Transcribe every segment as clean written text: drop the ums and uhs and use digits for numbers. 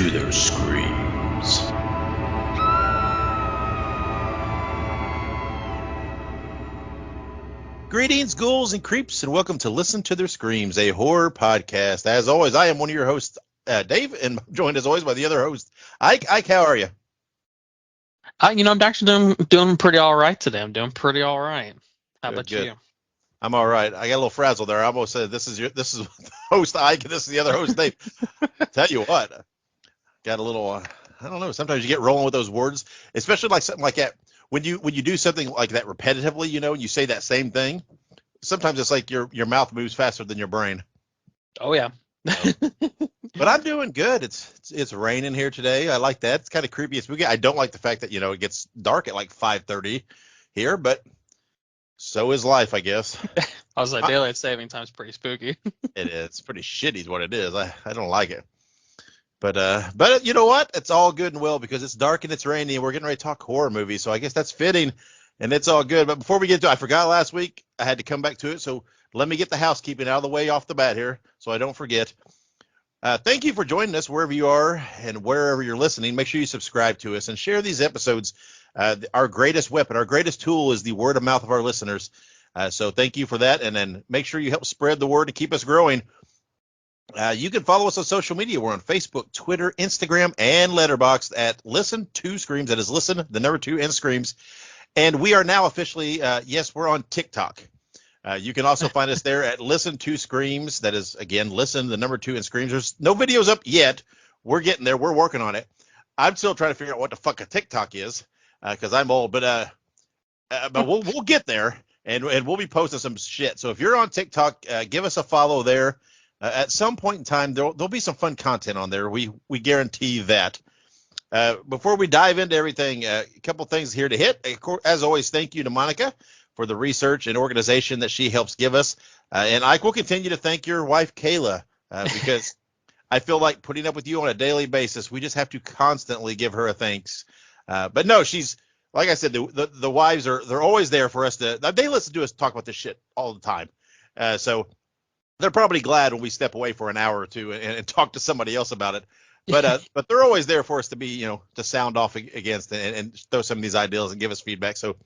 to their screams. Greetings, ghouls and creeps, and welcome to Listen to Their Screams, a horror podcast. As always, I am one of your hosts, Dave, and joined as always by the other host, Ike. Ike, how are you? I'm actually doing pretty all right today. I'm doing pretty all right. How Good, about good. you? I'm all right. I got a little frazzled there. I almost said this is host Ike, and this is the other host Dave. Tell you what, got a little. I don't know. Sometimes you get rolling with those words, especially like something like that. When you do something like that repetitively, and you say that same thing. Sometimes it's like your mouth moves faster than your brain. Oh yeah. So, but I'm doing good. It's raining here today. I like that. It's kind of creepy and spooky. I don't like the fact that it gets dark at like 5:30 here, but so is life, I guess. I was like, daylight saving time's pretty spooky. It is. It's pretty shitty is what it is. I don't like it. But you know what? It's all good and well because it's dark and it's rainy and we're getting ready to talk horror movies. So I guess that's fitting and it's all good. But before we get to it, I forgot last week. I had to come back to it. So let me get the housekeeping out of the way off the bat here so I don't forget. Thank you for joining us wherever you are and wherever you're listening. Make sure you subscribe to us and share these episodes. Our greatest weapon, our greatest tool is the word of mouth of our listeners. So thank you for that. And then make sure you help spread the word to keep us growing. You can follow us on social media. We're on Facebook, Twitter, Instagram, and Letterboxd at Listen to Screams. That is Listen, the number 2, and Screams. And we are now officially, yes, we're on TikTok. You can also find us there at Listen to Screams. That is, again, Listen, the number 2, and Screams. There's no videos up yet. We're getting there. We're working on it. I'm still trying to figure out what the fuck a TikTok is because I'm old. But we'll get there, and we'll be posting some shit. So if you're on TikTok, give us a follow there. At some point in time, there'll be some fun content on there. We guarantee that. Before we dive into everything, a couple things here to hit. As always, thank you to Monica for the research and organization that she helps give us. And Ike will continue to thank your wife, Kayla, because I feel like putting up with you on a daily basis, we just have to constantly give her a thanks. But no, she's, like I said, the wives they're always there for us they listen to us talk about this shit all the time. So they're probably glad when we step away for an hour or two and talk to somebody else about it. But they're always there for us to be, to sound off against and throw some of these ideas and give us feedback. So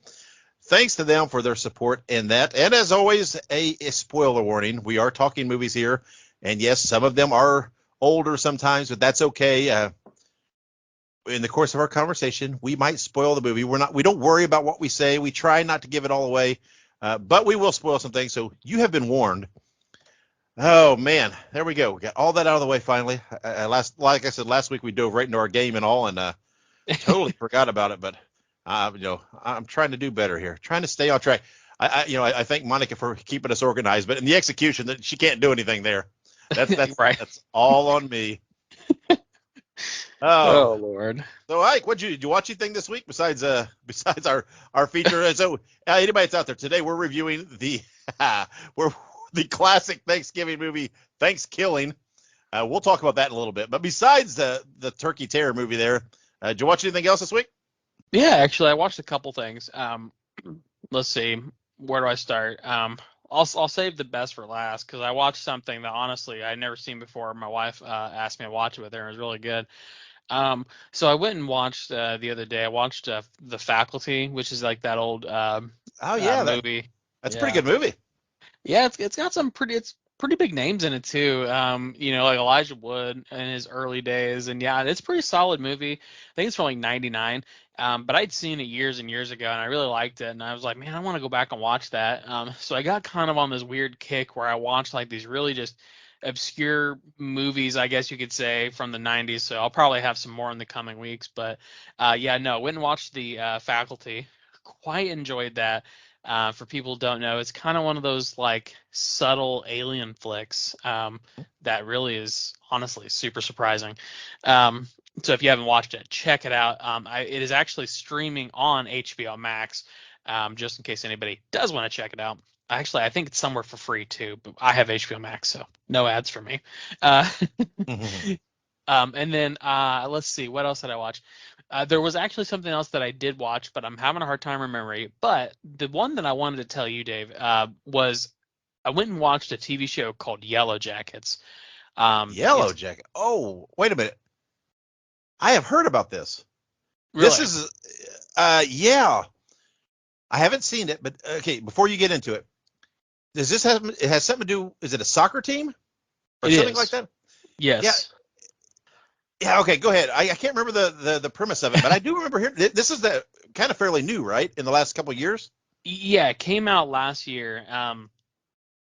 thanks to them for their support in that. And as always, a spoiler warning. We are talking movies here. And yes, some of them are older sometimes, but that's okay. In the course of our conversation, we might spoil the movie. We don't worry about what we say. We try not to give it all away, but we will spoil some things. So you have been warned. Oh man, there we go. We got all that out of the way finally. Like I said, last week we dove right into our game and all, and totally forgot about it. But I'm trying to do better here, trying to stay on track. I thank Monica for keeping us organized, but in the execution, that she can't do anything there. That's Right. That's all on me. Oh Oh, Lord. so Ike, did you watch anything this week besides our feature? So anybody that's out there today, we're reviewing we're the classic Thanksgiving movie, ThanksKilling. We'll talk about that in a little bit. But besides the Turkey Terror movie there, did you watch anything else this week? Yeah, actually, I watched a couple things. Let's see. Where do I start? I'll save the best for last because I watched something that honestly I'd never seen before. My wife asked me to watch it with her, and it was really good. So I went and watched the other day. I watched The Faculty, which is like that old Oh yeah, movie. that's a pretty Yeah. good movie. Yeah, it's got some pretty big names in it too. Like Elijah Wood in his early days, and yeah, it's a pretty solid movie. I think it's from like '99. But I'd seen it years and years ago, and I really liked it. And I was like, man, I want to go back and watch that. So I got kind of on this weird kick where I watched like these really just obscure movies, I guess you could say, from the '90s. So I'll probably have some more in the coming weeks. But yeah, no, went and watched The Faculty. Quite enjoyed that. For people who don't know, it's kind of one of those like subtle alien flicks that really is honestly super surprising. So if you haven't watched it, check it out. It is actually streaming on HBO Max, just in case anybody does want to check it out. Actually, I think it's somewhere for free too, but I have HBO Max, so no ads for me. Uh, and then let's see, what else did I watch? There was actually something else that I did watch, but I'm having a hard time remembering it. But the one that I wanted to tell you, Dave, was I went and watched a TV show called Yellow Jackets. Yellow It's Jacket. Oh, wait a minute. I have heard about this. Really? This is, yeah. I haven't seen it, but okay. Before you get into it, does this have? It has something to do? Is it a soccer team or It something like is. that? Yeah. Yes. Yeah. Okay. Go ahead. I can't remember the premise of it, but I do remember hearing this is the kind of fairly new, right? In the last couple of years. Yeah, it came out last year.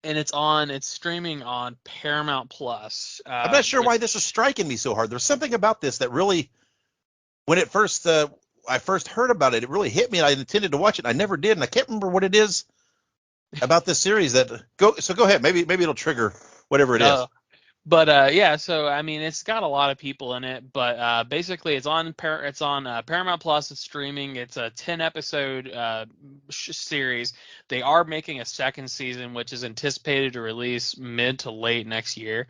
And it's streaming on Paramount Plus. I'm not sure why this is striking me so hard. There's something about this that really, when it first I first heard about it, it really hit me, and I intended to watch it. And I never did, and I can't remember what it is about this series that go. So go ahead. Maybe it'll trigger whatever it is. But yeah, so I mean, it's got a lot of people in it, but basically, it's on Paramount Plus. It's streaming. It's a 10 episode series. They are making a second season, which is anticipated to release mid to late next year.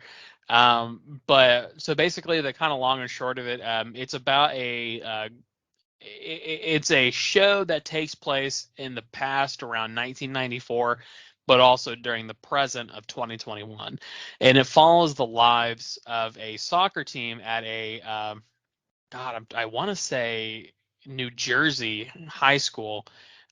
But so basically, the kind of long and short of it, it's about it's a show that takes place in the past around 1994, but also during the present of 2021, and it follows the lives of a soccer team at a I want to say New Jersey high school,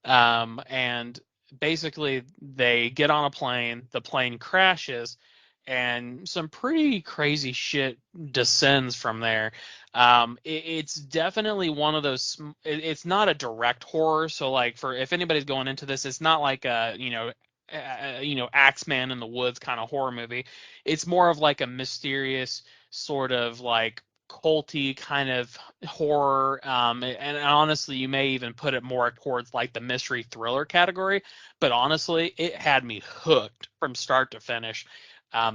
and basically they get on a plane, the plane crashes, and some pretty crazy shit descends from there. It's definitely one of those. It's not a direct horror, so like for if anybody's going into this, it's not like a Axeman in the Woods kind of horror movie. It's more of like a mysterious sort of like culty kind of horror, and honestly you may even put it more towards like the mystery thriller category, but honestly it had me hooked from start to finish.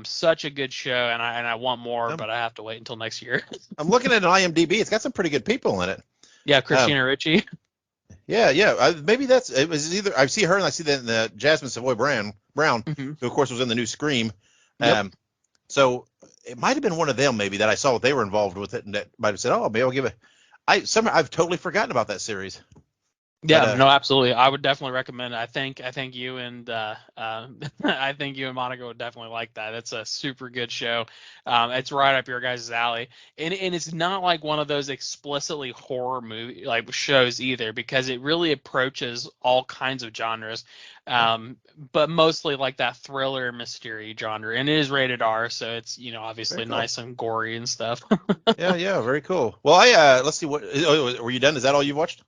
Such a good show, and I want more, Um, but I have to wait until next year. I'm looking at an IMDb. It's got some pretty good people in it. Yeah, Um, Christina Ricci. yeah, yeah. Maybe it was either I see her and I see the Jasmine Savoy Brown, Hmm. who of course was in the new Scream. Yep. Um, so it might have been one of them maybe that I saw that they were involved with it and that might have said, oh, maybe I'll give it. I've totally forgotten about that series. But Yeah, no, absolutely. I would definitely recommend it. I think you and I think you and Monica would definitely like that. It's a super good show. It's right up your guys' alley, and it's not like one of those explicitly horror movie like shows either, because it really approaches all kinds of genres, but mostly like that thriller mystery genre, and it is rated R, so it's very obviously cool. nice and gory and stuff. Yeah, yeah, very cool. Well, let's see what. Were you done? Is that all you watched?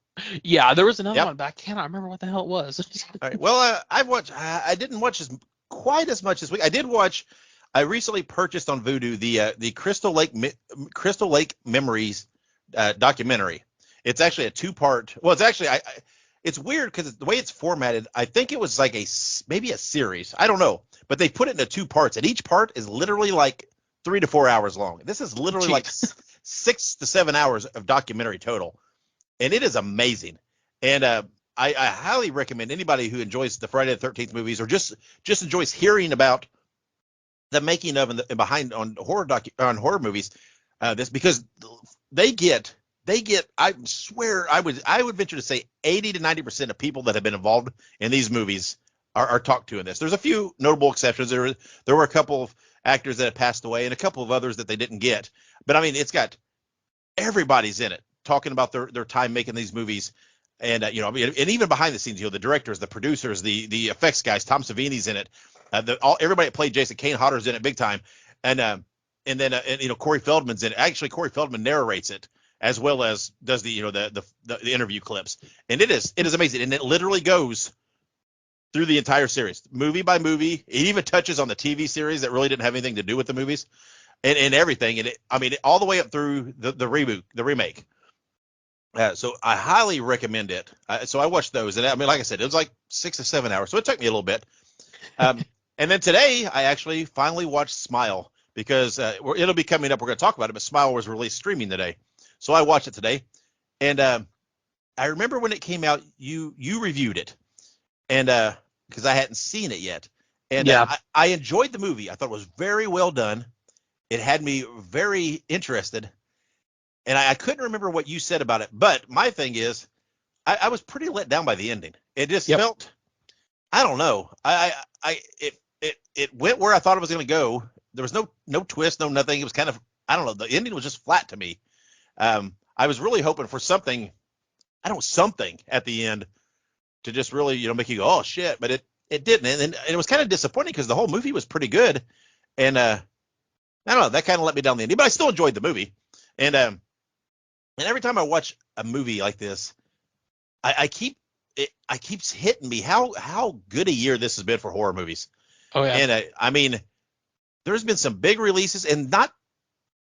Yeah, there was another Yep. one, but I cannot remember what the hell it was. All right. Well, I've watched. I didn't watch quite as much this week. I did watch. I recently purchased on Vudu the Crystal Lake Memories documentary. It's actually a two-part. Well, it's actually it's weird because the way it's formatted. I think it was like maybe a series. I don't know, but they put it into two parts, and each part is literally like 3 to 4 hours long. This is literally like Jeez. 6 to 7 hours of documentary total, and it is amazing. And I highly recommend anybody who enjoys the Friday the 13th movies or just enjoys hearing about the making of and behind on horror movies. This because they get I swear I would venture to say 80 to 90% of people that have been involved in these movies are talked to in this. There's a few notable exceptions. There were a couple of actors that have passed away and a couple of others that they didn't get. But I mean, it's got everybody's in it talking about their time making these movies. And I mean, and even behind the scenes, the directors, the producers, the effects guys, Tom Savini's in it. Everybody that played Jason, Kane Hodder's in it big time, and then Corey Feldman's in it. Actually, Corey Feldman narrates it as well as does the interview clips, and it is amazing, and it literally goes through the entire series, movie by movie. It even touches on the TV series that really didn't have anything to do with the movies, and everything. And I mean, all the way up through the remake. So I highly recommend it. So I watched those, and I mean, like I said, it was like 6 to 7 hours, so it took me a little bit. And then today, I actually finally watched Smile because it'll be coming up. We're going to talk about it, but Smile was released streaming today, so I watched it today. And I remember when it came out, you reviewed it, and because I hadn't seen it yet, and Yeah. I enjoyed the movie. I thought it was very well done. It had me very interested. And I couldn't remember what you said about it, but my thing is, I was pretty let down by the ending. It just Yep. felt, I don't know, it went where I thought it was going to go. There was no twist, no nothing. It was kind of, I don't know, the ending was just flat to me. I was really hoping for something, something at the end to just really, make you go, oh shit, but it didn't, and it was kind of disappointing because the whole movie was pretty good, and I don't know, that kind of let me down the ending, but I still enjoyed the movie, and every time I watch a movie like this, I keeps hitting me how good a year this has been for horror movies, Oh yeah. and I mean, there's been some big releases, and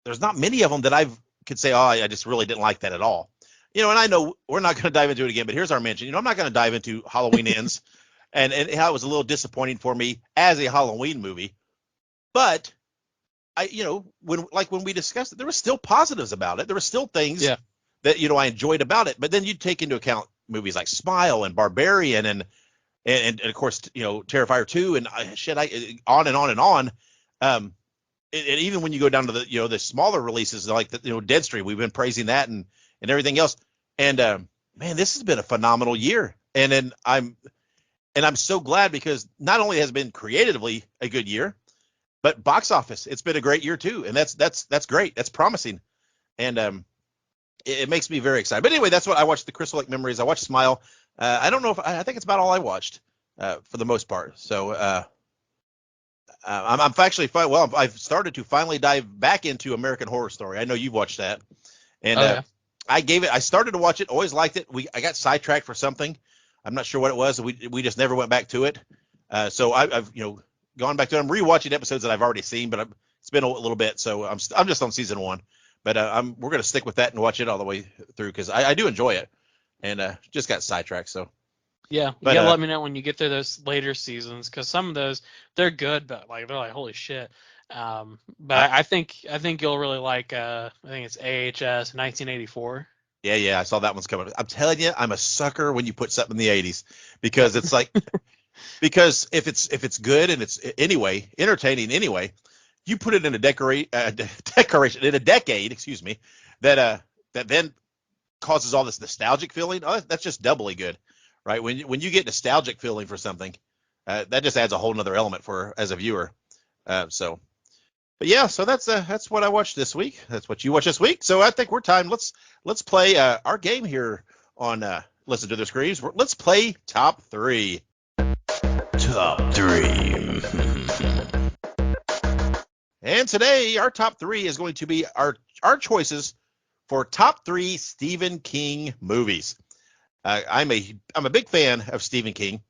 there's not many of them that could say, oh, I just really didn't like that at all. And I know we're not going to dive into it again, but here's our mention. I'm not going to dive into Halloween Ends and how it was a little disappointing for me as a Halloween movie. But when we discussed it, there were still positives about it. There were still things that, I enjoyed about it. But then you take into account movies like Smile and Barbarian and of course, Terrifier 2 and on and on and on. And even when you go down to the smaller releases like the Deadstream, we've been praising that and everything else. And man, this has been a phenomenal year. And I'm so glad because not only has it been creatively a good year, but box office, it's been a great year too. And that's great. That's promising. And it makes me very excited. But anyway, that's what I watched. The Crystal Lake Memories. I watched Smile. I don't know if I think it's about all I watched for the most part. So I'm actually fine. Well, I've started to finally dive back into American Horror Story. I know you've watched that, and I started to watch it. Always liked it. I got sidetracked for something. I'm not sure what it was. We just never went back to it. So I've gone back to it. I'm rewatching episodes that I've already seen, but it's been a little bit. So I'm just on season 1, but we're gonna stick with that and watch it all the way through because I do enjoy it, and just got sidetracked. So. Yeah, you gotta let me know when you get through those later seasons because some of those they're good, but they're like holy shit. But I think you'll really like. I think it's AHS 1984. Yeah, I saw that one's coming. I'm telling you, I'm a sucker when you put something in the 80s because it's like because if it's good and it's anyway entertaining anyway, you put it in a decoration in a decade, excuse me, that then causes all this nostalgic feeling. Oh, that's just doubly good. Right, when you get nostalgic feeling for something, that just adds a whole nother element as a viewer. But yeah, so that's what I watched this week. That's what you watched this week. So I think we're time. Let's play our game here on Listen to the Screams. Let's play top 3. Top 3. And today our top 3 is going to be our choices for top 3 Stephen King movies. I'm a big fan of Stephen King.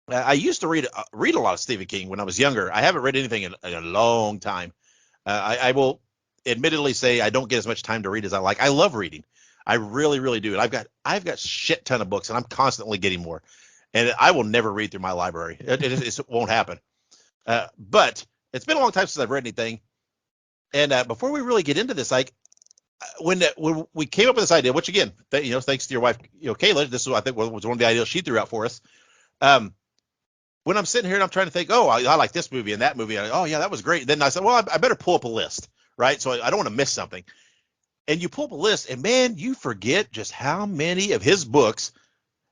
I used to read a lot of Stephen King when I was younger. I haven't read anything in a long time. I will admittedly say I don't get as much time to read as I like. I love reading. I really, really do. And I've got shit ton of books, and I'm constantly getting more. And I will never read through my library. It won't happen. But it's been a long time since I've read anything. And before we really get into this, when we came up with this idea, which again, thanks to your wife, Kayla, this was, I think, was one of the ideas she threw out for us. When I'm sitting here and I'm trying to think, oh, I like this movie and that movie. Oh yeah, that was great. Then I said, well, I better pull up a list, right? So I don't want to miss something. And you pull up a list, and man, you forget just how many of his books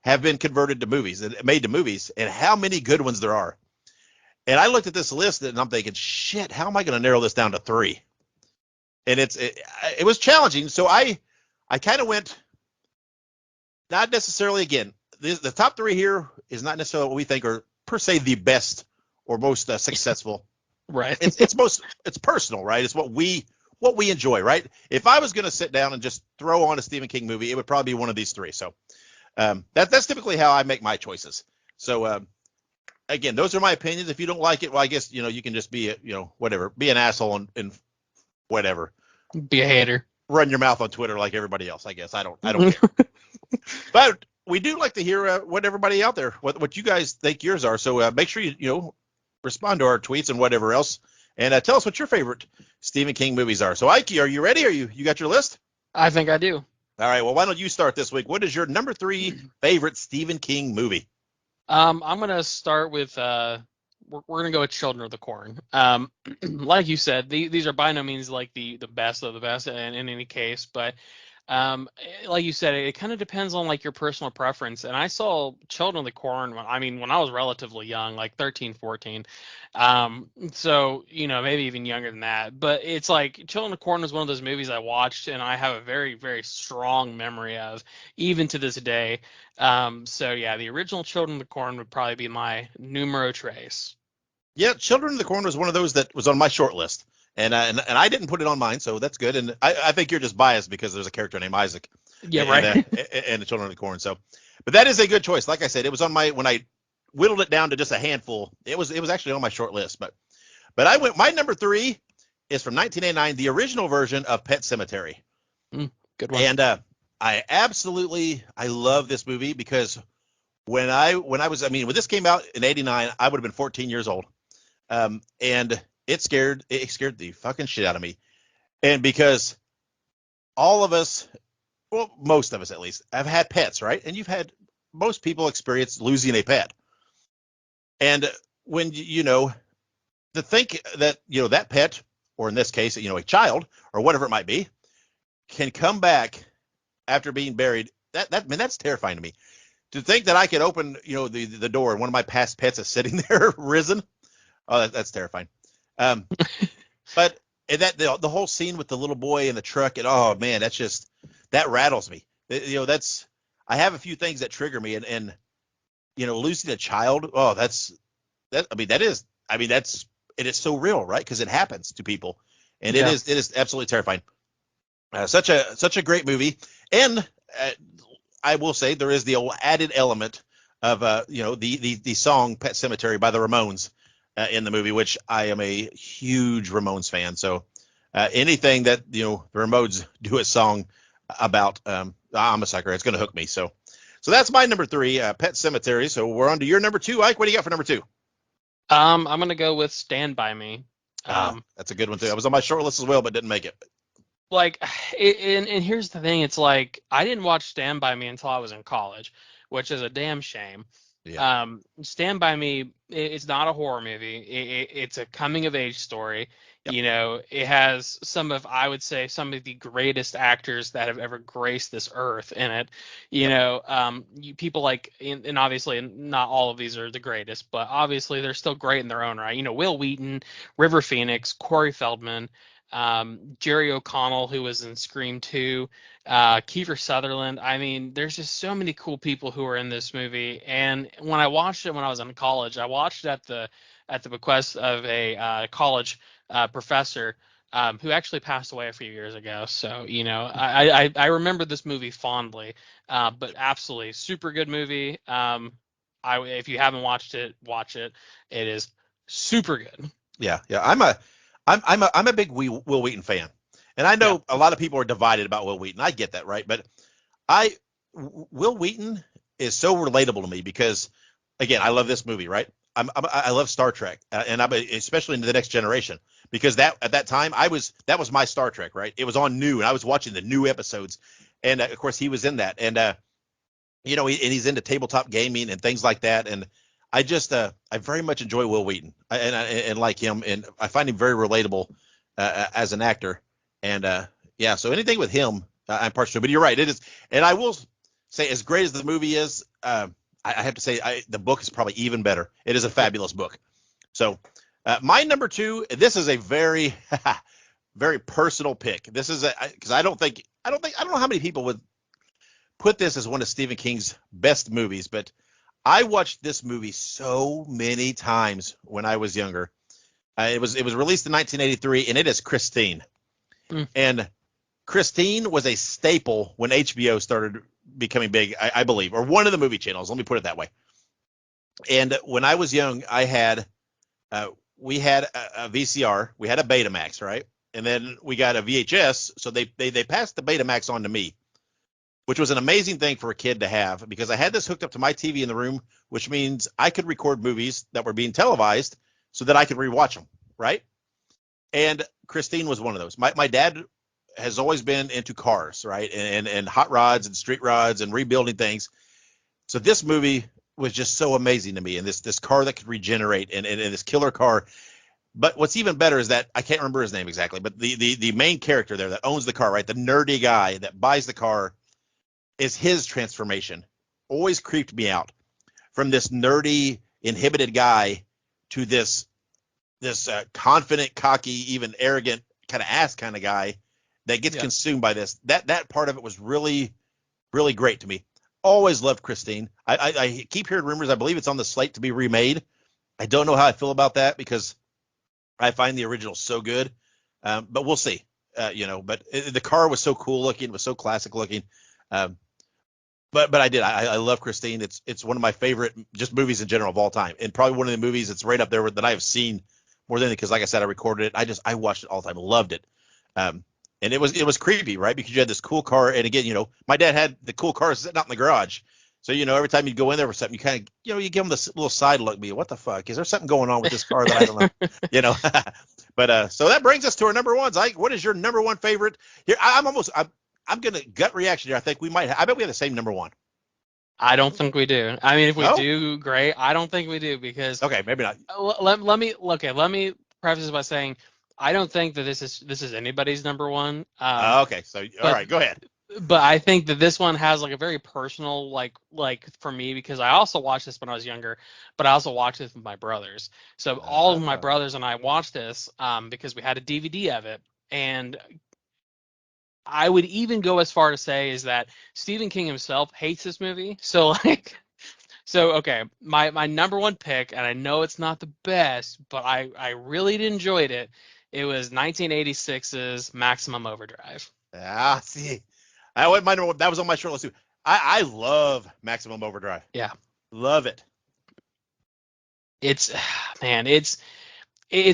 have been converted to movies and made to movies, and how many good ones there are. And I looked at this list and I'm thinking, shit, how am I going to narrow this down to 3? And it was challenging. So I kind of went, not necessarily, again, the top 3 here is not necessarily what we think are per se the best or most successful. Right. It's personal, right? It's what we enjoy, right? If I was going to sit down and just throw on a Stephen King movie, it would probably be one of these 3. So that's typically how I make my choices. So again, those are my opinions. If you don't like it, well, I guess you can just be whatever, be an asshole and whatever. Be a hater. Run your mouth on Twitter like everybody else. I guess I don't care. But we do like to hear what everybody out there, what you guys think yours are. So make sure you respond to our tweets and whatever else, and tell us what your favorite Stephen King movies are. So Ike, are you ready? Are you got your list? I think I do. All right. Well, why don't you start this week? What is your number 3 favorite Stephen King movie? I'm gonna start with we're gonna go with Children of the Corn. Like you said, these are by no means like the best of the best in any case, but Like you said, it kind of depends on like your personal preference. And I saw Children of the Corn when I was relatively young, like 13, 14. So, maybe even younger than that. But it's like Children of the Corn was one of those movies I watched and I have a very, very strong memory of, even to this day. So yeah, the original Children of the Corn would probably be my numero tres. Yeah, Children of the Corn was one of those that was on my short list, and I didn't put it on mine, so that's good. And I think you're just biased because there's a character named Isaac Yeah, in right. the Children of the Corn. So, but that is a good choice. Like I said, it was on my when I whittled it down to just a handful. It was actually on my short list, but I went my number three is from 1989, the original version of Pet Sematary, Good one. and I love this movie because when this came out in '89, I would have been 14 years old. And it scared the fucking shit out of me. And because all of us, well, most of us at least, have had pets, right? And most people experience losing a pet. And when to think that that pet, or in this case, a child or whatever it might be, can come back after being buried. That's terrifying to me. To think that I could open the door and one of my past pets is sitting there risen. Oh, that's terrifying. Um, but the whole scene with the little boy in the truck, and oh man, that rattles me. That's I have a few things that trigger me, and losing a child. Oh, that's that. I mean, that is. I mean, it is so real, right? Because it happens to people, and Yeah. it is absolutely terrifying. Such a great movie, and I will say there is the old added element of the song Pet Cemetery by the Ramones in the movie, which I am a huge Ramones fan. So anything that the Ramones do a song about, I'm a sucker. It's going to hook me. So that's my number three, Pet Cemetery. So we're on to your number two, Ike. What do you got for number two? I'm gonna go with Stand By Me. That's a good one too. I was on my short list as well, but didn't make it. Like, and here's the thing, it's like I didn't watch Stand By Me until I was in college, which is a damn shame. Yeah. Stand By Me, it's not a horror movie. It's a coming of age story. Yep. It has I would say, some of the greatest actors that have ever graced this earth in it. Yep. People like, and obviously not all of these are the greatest, but obviously they're still great in their own right. Will Wheaton, River Phoenix, Corey Feldman, Jerry O'Connell, who was in Scream 2, Kiefer Sutherland. I mean, there's just so many cool people who are in this movie. And when I watched it when I was in college, I watched it at the bequest of a college professor who actually passed away a few years ago. So I remember this movie fondly, but absolutely super good movie. If you haven't watched it, watch it. It is super good. Yeah. I'm a big Will Wheaton fan, and I Yeah. know a lot of people are divided about Will Wheaton. I get that, right? But Will Wheaton is so relatable to me because, again, I love this movie, right? I love Star Trek, and especially in the Next Generation, because at that time that was my Star Trek, right? It was on new, and I was watching the new episodes, and of course he was in that, and he's into tabletop gaming and things like that, and I very much enjoy Will Wheaton, and like him, and I find him very relatable as an actor, and yeah, so anything with him, I'm partial to. But you're right, it is, and I will say, as great as the movie is, I have to say the book is probably even better. It is a fabulous book. So my number two, this is a very very personal pick. This is because I don't know how many people would put this as one of Stephen King's best movies, but I watched this movie so many times when I was younger. It was released in 1983, and it is Christine. Mm. And Christine was a staple when HBO started becoming big, I believe, or one of the movie channels. Let me put it that way. And when I was young, we had a VCR, we had a Betamax, right? And then we got a VHS. So they passed the Betamax on to me, which was an amazing thing for a kid to have because I had this hooked up to my TV in the room, which means I could record movies that were being televised so that I could rewatch them, right? And Christine was one of those. My dad has always been into cars, right? And hot rods and street rods and rebuilding things. So this movie was just so amazing to me. And this car that could regenerate and this killer car. But what's even better is that I can't remember his name exactly, but the main character there that owns the car, right? The nerdy guy that buys the car is his transformation. Always creeped me out from this nerdy, inhibited guy to this confident, cocky, even arrogant kind of ass kind of guy that gets consumed by this. That part of it was really, really great to me. Always loved Christine. I keep hearing rumors. I believe it's on the slate to be remade. I don't know how I feel about that because I find the original so good. But we'll see. But the car was so cool looking. It was so classic looking. Um, but I love Christine. It's one of my favorite just movies in general of all time, and probably one of the movies that's right up there that I have seen more than because, like I said, I recorded it. I watched it all the time. Loved it. And it was creepy, right? Because you had this cool car, and again, my dad had the cool car sitting out in the garage. So every time you go in there for something, you kind of you give them this little side look. Me, what the fuck? Is there something going on with this car that I don't know? But so that brings us to our number ones. Ike, what is your number one favorite? Here, I'm gonna gut reaction here. I think we might. I bet we have the same number one. I don't think we do. I mean, if we No? do, great. I don't think we do because Okay, maybe not. let me preface this by saying I don't think that this is anybody's number one. Okay, so all But right, go ahead. I think that this one has like a very personal like for me because I also watched this when I was younger, but I also watched this with my brothers. So all of my brothers and I watched this because we had a DVD of it, and I would even go as far to say is that Stephen King himself hates this movie. So like so okay, my number one pick, and I know it's not the best, but I really enjoyed it. It was 1986's Maximum Overdrive. See, I went my number one. That was on my short list too. I love Maximum Overdrive. Yeah. Love it. It's man, it's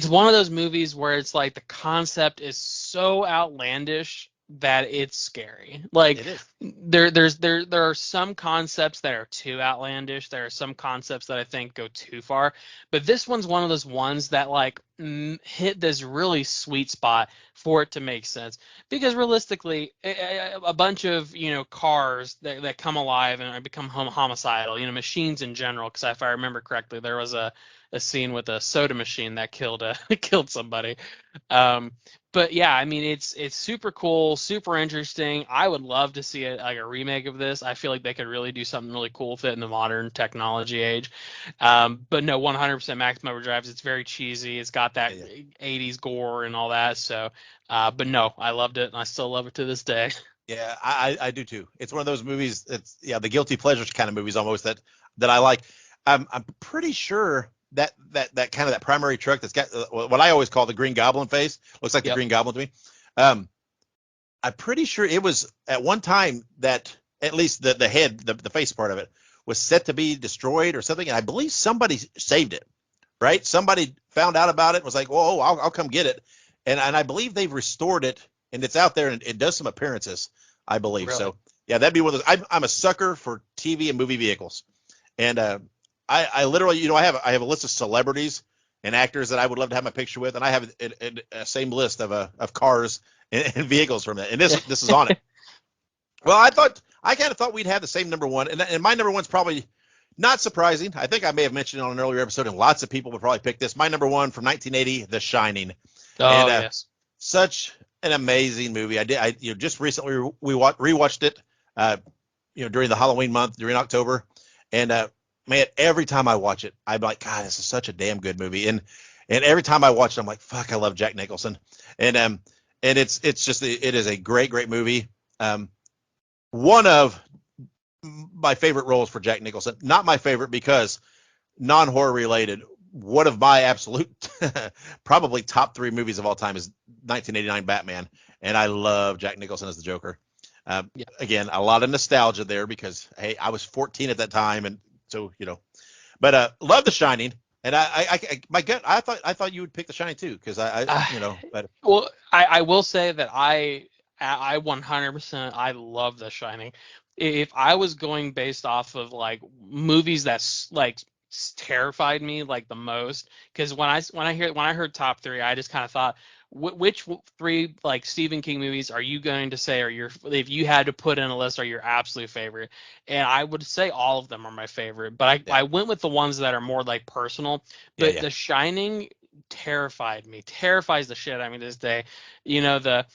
one of those movies where it's like the concept is so outlandish that it's scary. Like It is. there are some concepts that are too outlandish. There are some concepts that I think go too far. But this one's one of those ones that like hit this really sweet spot for it to make sense. Because realistically, a bunch of cars that come alive and become homicidal. Machines in general. Because if I remember correctly, there was a scene with a soda machine that killed killed somebody. But yeah, I mean it's super cool, super interesting. I would love to see a remake of this. I feel like they could really do something really cool with it in the modern technology age. But no, 100% Maximum Overdrive. It's very cheesy. It's got that 80s gore and all that. So, but no, I loved it and I still love it to this day. Yeah, I do too. It's one of those movies. It's the guilty pleasures kind of movies almost that I like. I'm pretty sure that kind of that primary truck that's got what I always call the Green Goblin face looks like the Green Goblin to me. I'm pretty sure it was at one time that at least the head, the face part of it was set to be destroyed or something, and I believe somebody saved it. Right? Somebody found out about it and was like, "Whoa, I'll come get it," and I believe they've restored it and it's out there and it does some appearances, I believe. Really? So yeah, that'd be one of those. I'm a sucker for TV and movie vehicles, and I literally, I have a list of celebrities and actors that I would love to have my picture with, and I have a same list of cars and vehicles from that, and this is on it. Well, I kind of thought we'd have the same number one, and my number one's probably not surprising. I think I may have mentioned it on an earlier episode, and lots of people would probably pick this. My number one from 1980, The Shining, Oh, and yes. such an amazing movie. I just recently we rewatched it, during the Halloween month during October, and man, every time I watch it, I'm like, God, this is such a damn good movie. And every time I watch it, I'm like, fuck, I love Jack Nicholson. And it's just it is a great movie. One of my favorite roles for Jack Nicholson. Not my favorite because non-horror related. One of my absolute probably top 3 movies of all time is 1989 Batman, and I love Jack Nicholson as the Joker. Again, a lot of nostalgia there because hey, I was 14 at that time, and so but love The Shining. And my gut, I thought you would pick The Shining too because but Well, I will say that I 100% I love The Shining. If I was going based off of like movies that's like terrified me like the most, because when I heard top 3, I just kind of thought which 3 like Stephen King movies are you going to say are your, if you had to put in a list, are your absolute favorite? And I would say all of them are my favorite, but I went with the ones that are more like personal. But yeah. The Shining terrifies the shit out of me to this day. You know, the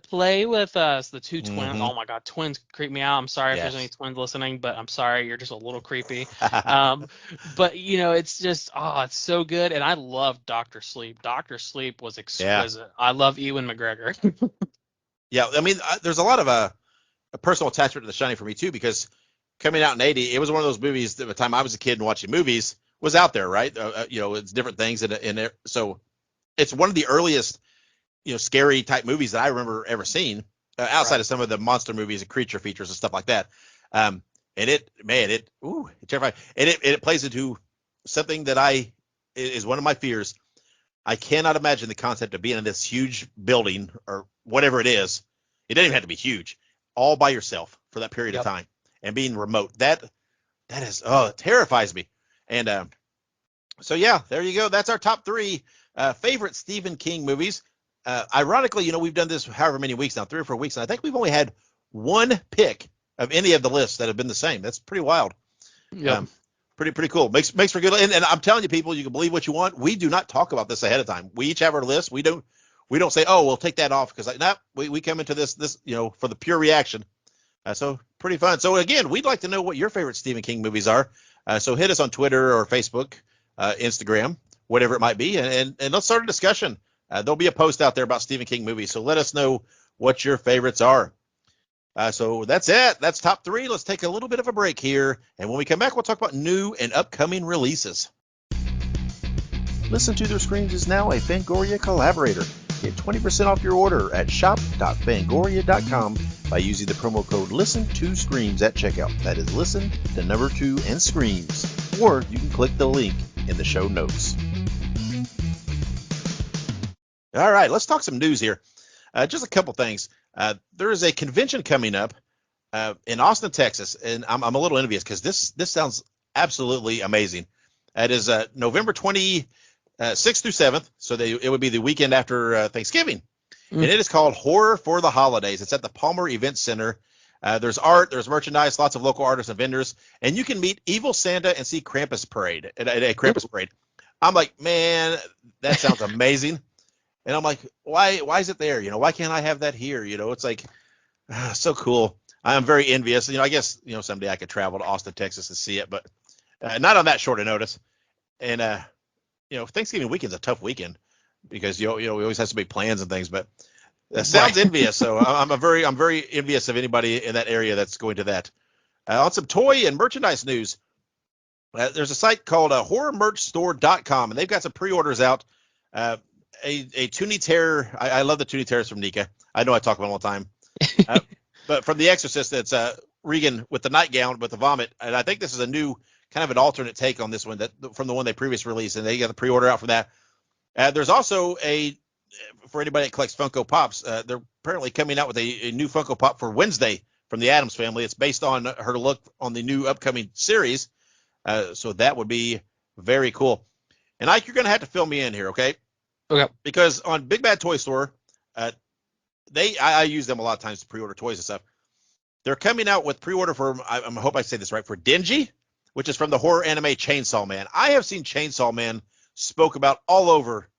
play with the two twins. Mm-hmm. Oh my god, twins creep me out. I'm sorry if there's any Yes. twins listening, but I'm sorry, you're just a little creepy. But you know, it's just it's so good, and I love Doctor Sleep. Doctor Sleep was Yeah. exquisite. I love Ewan McGregor. Yeah. I mean, there's a lot of a personal attachment to The Shining for me too, because coming out in '80, it was one of those movies that by the time I was a kid and watching movies was out there, right? It's different things in it. So it's one of the earliest, scary type movies that I remember ever seeing, outside Right. of some of the monster movies and creature features and stuff like that. And it terrified, and it plays into something that is one of my fears. I cannot imagine the concept of being in this huge building or whatever it is. It doesn't even have to be huge, all by yourself for that period of Yep. time and being remote. That is, it terrifies me. And so yeah, there you go. That's our top 3 favorite Stephen King movies. Ironically, we've done this however many weeks now, 3 or 4 weeks, and I think we've only had one pick of any of the lists that have been the same. That's pretty wild. Yep. Pretty cool. Makes for good. And I'm telling you, people, you can believe what you want. We do not talk about this ahead of time. We each have our list. We don't say, oh, we'll take that off because we come into this for the pure reaction. So pretty fun. So again, we'd like to know what your favorite Stephen King movies are. So hit us on Twitter or Facebook, Instagram, whatever it might be, and let's start a discussion. There'll be a post out there about Stephen King movies. So let us know what your favorites are. So that's it. That's top 3. Let's take a little bit of a break here. And when we come back, we'll talk about new and upcoming releases. Listen to Their Screams is now a Fangoria collaborator. Get 20% off your order at shop.fangoria.com by using the promo code LISTEN2SCREAMS at checkout. That is listen, the number 2, and screams. Or you can click the link in the show notes. All right, let's talk some news here. Just a couple things. There is a convention coming up in Austin, Texas, and I'm a little envious because this sounds absolutely amazing. It is November 26th through 7th, so it would be the weekend after Thanksgiving, and it is called Horror for the Holidays. It's at the Palmer Event Center. There's art, there's merchandise, lots of local artists and vendors, and you can meet Evil Santa and see Krampus parade at a Krampus parade. I'm like, man, that sounds amazing. And I'm like, why is it there? Why can't I have that here? It's like, so cool. I'm very envious. I guess, someday I could travel to Austin, Texas to see it, but not on that short a notice. And, Thanksgiving weekend's a tough weekend because, we always have some big plans and things, but sounds envious. So I'm very envious of anybody in that area that's going to that. On some toy and merchandise news, there's a site called horrormerchstore.com, and they've got some pre-orders out. A Toonie Terror. I love the Toonie Terrors from Nika. I know I talk about them all the time. But from The Exorcist, it's Regan with the nightgown with the vomit. And I think this is a new kind of an alternate take on this one from the one they previously released, and they got the pre-order out for that. There's also for anybody that collects Funko Pops, they're apparently coming out with a new Funko Pop for Wednesday from the Addams Family. It's based on her look on the new upcoming series. So that would be very cool. And Ike, you're going to have to fill me in here, okay? Okay. Because on Big Bad Toy Store, I use them a lot of times to pre-order toys and stuff. They're coming out with pre-order for, I hope I say this right, for Dingy, which is from the horror anime Chainsaw Man. I have seen Chainsaw Man spoke about all over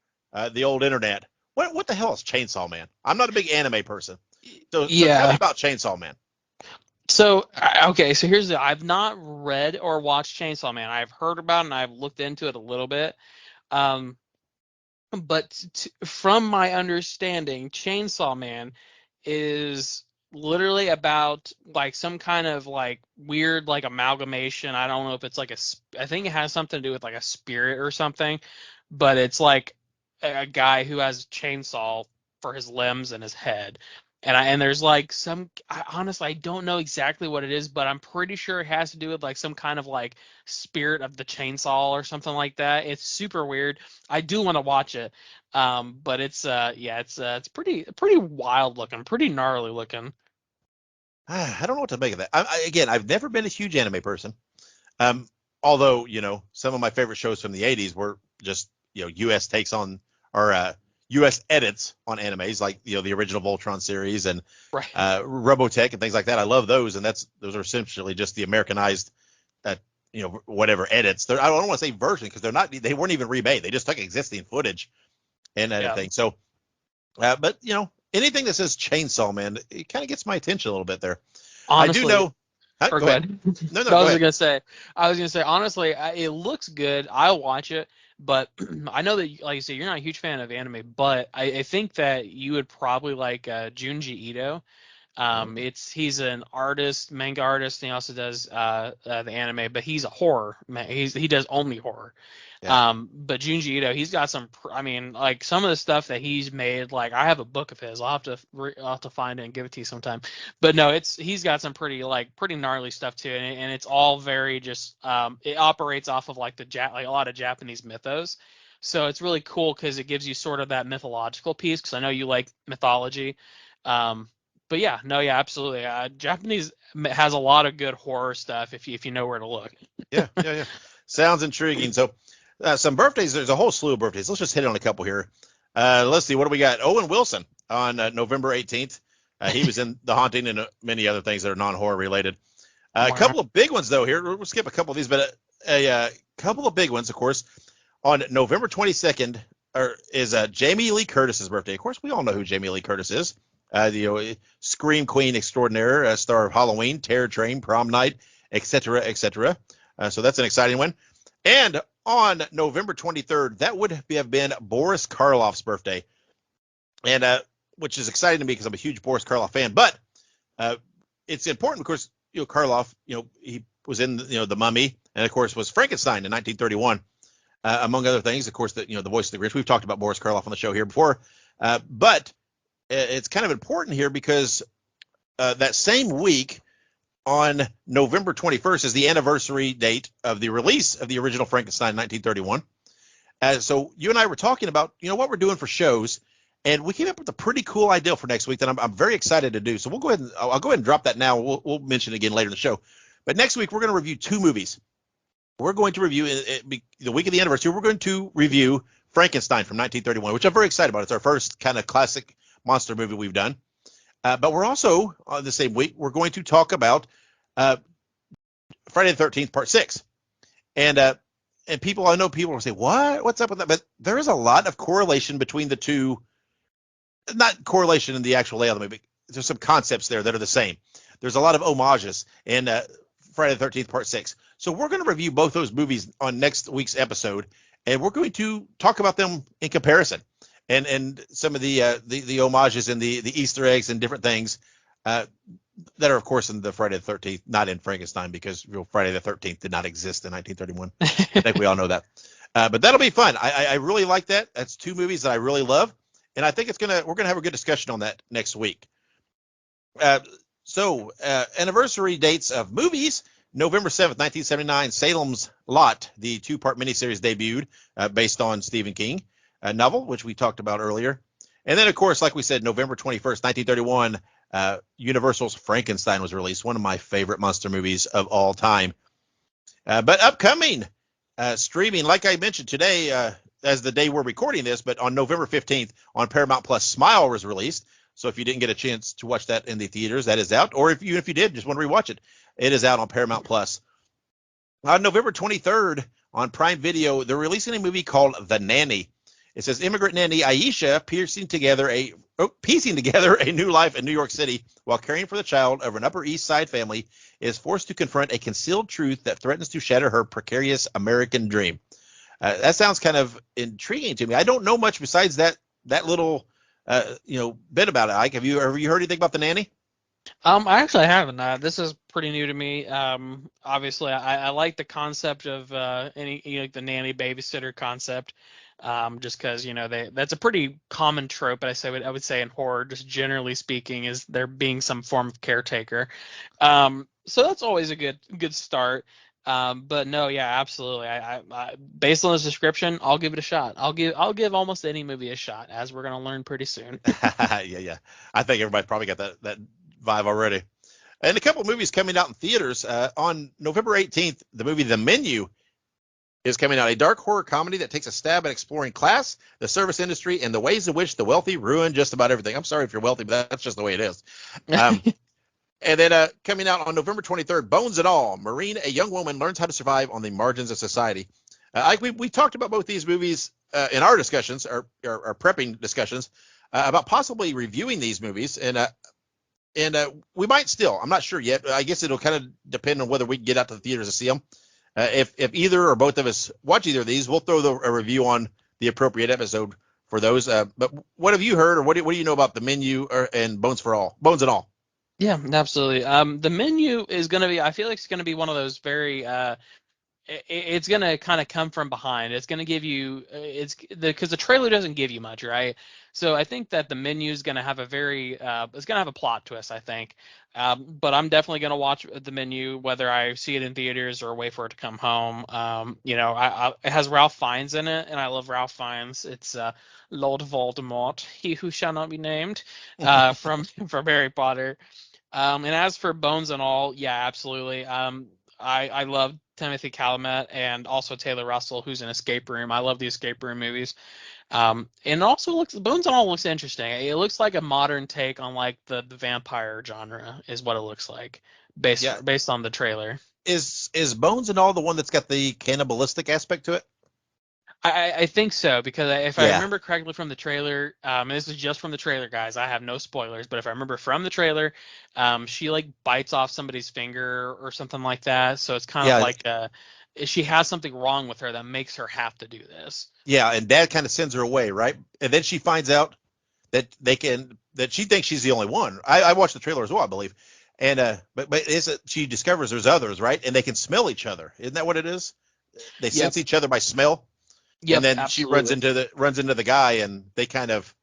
the old internet. What the hell is Chainsaw Man? I'm not a big anime person. So tell me about Chainsaw Man. So I've not read or watched Chainsaw Man. I've heard about it and I've looked into it a little bit. But from my understanding, Chainsaw Man is literally about like some kind of like weird like amalgamation. I don't know if it's like I think it has something to do with like a spirit or something, but it's like a guy who has a chainsaw for his limbs and his head. And there's like honestly, I don't know exactly what it is, but I'm pretty sure it has to do with like some kind of like spirit of the chainsaw or something like that. It's super weird. I do want to watch it. But it's it's pretty wild looking, pretty gnarly looking. I don't know what to make of that. Again, I've never been a huge anime person. Although, some of my favorite shows from the 80s were just, U.S. takes on, or U.S. edits on animes, like, the original Voltron series and Right. Robotech and things like that. I love those, and those are essentially just the Americanized whatever edits. I don't want to say version because they weren't even remade. They just took existing footage and everything. So, but anything that says Chainsaw Man, it kind of gets my attention a little bit there. Honestly, I do know. or Go ahead. No, I go was ahead. gonna say, honestly, it looks good. I'll watch it, but I know that, like you said, you're not a huge fan of anime, but I think that you would probably like Junji Ito. He's an artist, manga artist, and he also does the anime, but he's a horror man. He does only horror. Yeah. But Junji Ito, he's got some. I mean, like some of the stuff that he's made. Like I have a book of his. I'll have to find it and give it to you sometime. But no, he's got some pretty gnarly stuff too, and it's all very just. It operates off of like like a lot of Japanese mythos. So it's really cool because it gives you sort of that mythological piece. Because I know you like mythology. But yeah, no, yeah, absolutely. Japanese has a lot of good horror stuff if you know where to look. Yeah. Sounds intriguing. So, some birthdays. There's a whole slew of birthdays. Let's just hit on a couple here. Let's see. What do we got? Owen Wilson on November 18th. He was in The Haunting and many other things that are non-horror related. A couple of big ones though here. We'll skip a couple of these, but a couple of big ones, of course. On November 22nd is Jamie Lee Curtis's birthday. Of course, we all know who Jamie Lee Curtis is. The Scream Queen extraordinaire, star of Halloween, Terror Train, Prom Night, etc., etc. So that's an exciting one. And on November 23rd, that would have been Boris Karloff's birthday, and which is exciting to me because I'm a huge Boris Karloff fan. But it's important, of course. Karloff, he was in The Mummy, and of course was Frankenstein in 1931, among other things. Of course, the voice of the Grinch. We've talked about Boris Karloff on the show here before, but it's kind of important here because that same week, on November 21st, is the anniversary date of the release of the original Frankenstein in 1931. So you and I were talking about what we're doing for shows, and we came up with a pretty cool idea for next week that I'm very excited to do. So we'll go ahead and I'll go ahead and drop that now. We'll mention it again later in the show. But next week we're going to review two movies. We're going to review the week of the anniversary. We're going to review Frankenstein from 1931, which I'm very excited about. It's our first kind of classic monster movie we've done. But we're also, on the same week, we're going to talk about Friday the 13th, Part 6. And I know people will say, what's up with that? But there is a lot of correlation between the two. Not correlation in the actual layout of the movie. There's some concepts there that are the same. There's a lot of homages in Friday the 13th, Part 6. So we're going to review both those movies on next week's episode, and we're going to talk about them in comparison. And some of the homages and the Easter eggs and different things that are, of course, in the Friday the 13th, not in Frankenstein, because Friday the 13th did not exist in 1931. I think we all know that. But that'll be fun. I really like that. That's two movies that I really love, and I think we're gonna have a good discussion on that next week. So anniversary dates of movies. November 7th, 1979, Salem's Lot, the two-part miniseries debuted based on Stephen King novel, which we talked about earlier. And then, of course, like we said, November 21st, 1931, Universal's Frankenstein was released, one of my favorite monster movies of all time. But upcoming streaming, like I mentioned today, as the day we're recording this, but on November 15th on Paramount Plus, Smile was released. So if you didn't get a chance to watch that in the theaters, that is out. Or if you did, just want to rewatch it, it is out on Paramount Plus. On November 23rd on Prime Video, they're releasing a movie called The Nanny. It says immigrant nanny Aisha piecing together a new life in New York City while caring for the child of an Upper East Side family is forced to confront a concealed truth that threatens to shatter her precarious American dream. That sounds kind of intriguing to me. I don't know much besides that little bit about it. Ike, have you heard anything about The Nanny? I actually haven't. This is pretty new to me. Obviously, I like the concept of the nanny babysitter concept. Just because that's a pretty common trope, but I would say in horror, just generally speaking, is there being some form of caretaker. So that's always a good start. But no, yeah, absolutely. I based on this description, I'll give it a shot. I'll give almost any movie a shot, as we're gonna learn pretty soon. Yeah. I think everybody's probably got that vibe already. And a couple of movies coming out in theaters. On November 18th, the movie The Menu is coming out, a dark horror comedy that takes a stab at exploring class, the service industry, and the ways in which the wealthy ruin just about everything. I'm sorry if you're wealthy, but that's just the way it is. And then coming out on November 23rd, Bones and All, Marine, a young woman learns how to survive on the margins of society. We talked about both these movies in our discussions, our prepping discussions, about possibly reviewing these movies. And we might still. I'm not sure yet. I guess it'll kind of depend on whether we can get out to the theaters to see them. If either or both of us watch either of these, we'll throw a review on the appropriate episode for those. But what have you heard, or what do you know about The Menu and Bones and All? Yeah, absolutely. The Menu is going to be, I feel like it's going to be one of those very it's going to kind of come from behind. It's going to give you because the trailer doesn't give you much, right? So I think that The Menu is going to have a very it's going to have a plot twist, I think. But I'm definitely going to watch The Menu, whether I see it in theaters or wait for it to come home. It has Ralph Fiennes in it, and I love Ralph Fiennes. It's Lord Voldemort, he who shall not be named, from Harry Potter. And as for Bones and All, yeah, absolutely. I love Timothy Chalamet and also Taylor Russell, who's in Escape Room. I love the Escape Room movies. And it also Bones and All looks interesting. It looks like a modern take on like the vampire genre is what it looks like Yeah, based on the trailer. is Bones and All the one that's got the cannibalistic aspect to it? I think so because if I Yeah, remember correctly from the trailer, and this is just from the trailer, guys. I have no spoilers, but if I remember from the trailer, she like bites off somebody's finger or something like that. So it's kind of yeah, like she has something wrong with her that makes her have to do this. yeah. And Dad kind of sends her away, right? And then she finds out that she thinks she's the only one. I watched the trailer as well, I believe. And but she discovers there's others, right? And they can smell each other. Isn't that what it is? They Yep. sense each other by smell. And Yep. then she Absolutely. runs into the guy, and they kind of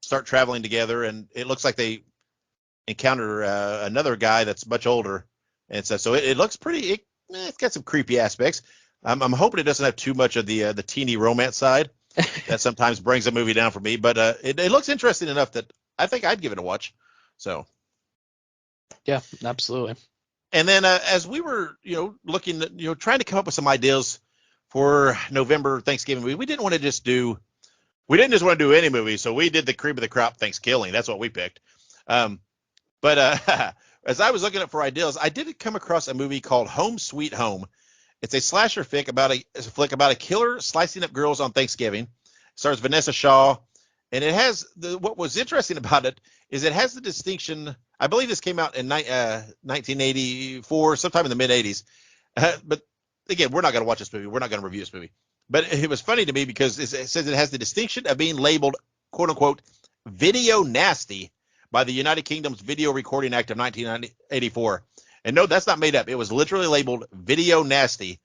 start traveling together. And it looks like they encounter another guy that's much older, and so it looks pretty. It's got some creepy aspects. I'm hoping it doesn't have too much of the teeny romance side that sometimes brings a movie down for me. But it looks interesting enough that I think I'd give it a watch. So, Yeah. Absolutely. and then as we were, looking, trying to come up with some ideas for November Thanksgiving movie, we didn't just want to do any movie, so we did the cream of the crop ThanksKilling. That's what we picked. Um, but as I was looking up for ideas, I did come across a movie called Home Sweet Home. It's a slasher flick about a killer slicing up girls on Thanksgiving. It stars Vanessa Shaw, and it has what was interesting about it is it has the distinction. I believe this came out in 1984, sometime in the mid 80s. But again, we're not going to watch this movie. We're not going to review this movie. But it was funny to me because it says it has the distinction of being labeled "quote unquote" video nasty by the United Kingdom's Video Recording Act of 1984. And no, that's not made up. It was literally labeled video nasty.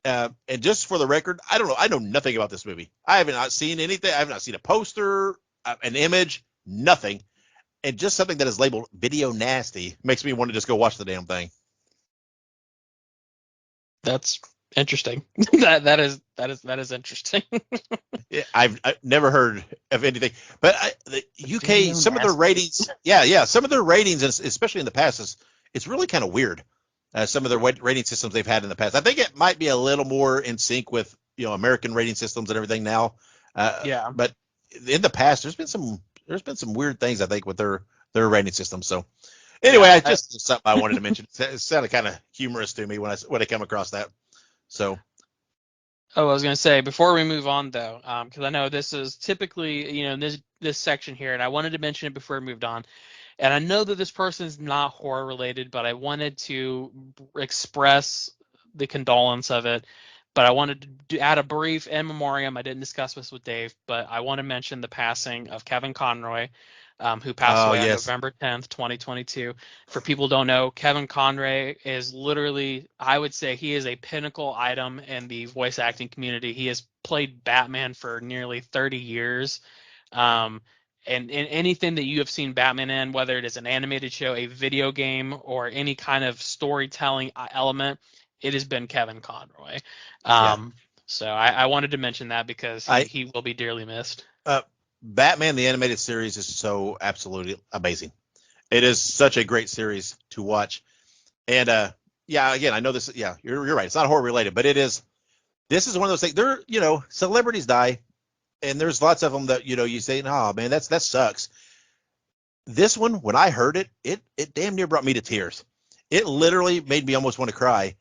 And just for the record, I don't know. I know nothing about this movie. I have not seen anything. I have not seen a poster, an image, nothing. And just something that is labeled video nasty makes me want to just go watch the damn thing. That's interesting. that is interesting. I've never heard of anything, but the UK, Video some of their nasty. ratings, yeah, some of their ratings, especially in the past, it's really kind of weird. Some of their rating systems they've had in the past. I think it might be a little more in sync with American rating systems and everything now. Yeah. But in the past, there's been some weird things I think with their rating system. So anyway, Yeah. I just something I wanted to mention. It sounded kind of humorous to me when I come across that. So. Oh, I was gonna say before we move on though, because I know this is typically, this section here, and I wanted to mention it before we moved on. And I know that this person is not horror related, but I wanted to express the condolence of it. But I wanted to add a brief in memoriam. I didn't discuss this with Dave, but I want to mention the passing of Kevin Conroy, who passed Oh away on yes. November 10th, 2022. For people who don't know, Kevin Conroy is literally, I would say, he is a pinnacle item in the voice acting community. He has played Batman for nearly 30 years. Um, and in anything that you have seen Batman in, whether it is an animated show, a video game, or any kind of storytelling element, it has been Kevin Conroy. Yeah. Um, so I wanted to mention that because he I he will be dearly missed. uh, Batman the animated series is so absolutely amazing. It is such a great series to watch. And yeah, again, I know this. Yeah, you're right. It's not horror related, but it is. This is one of those things. Celebrities die, and there's lots of them that you say, "Oh man, that sucks." this one, when I heard it, it damn near brought me to tears. It literally made me almost want to cry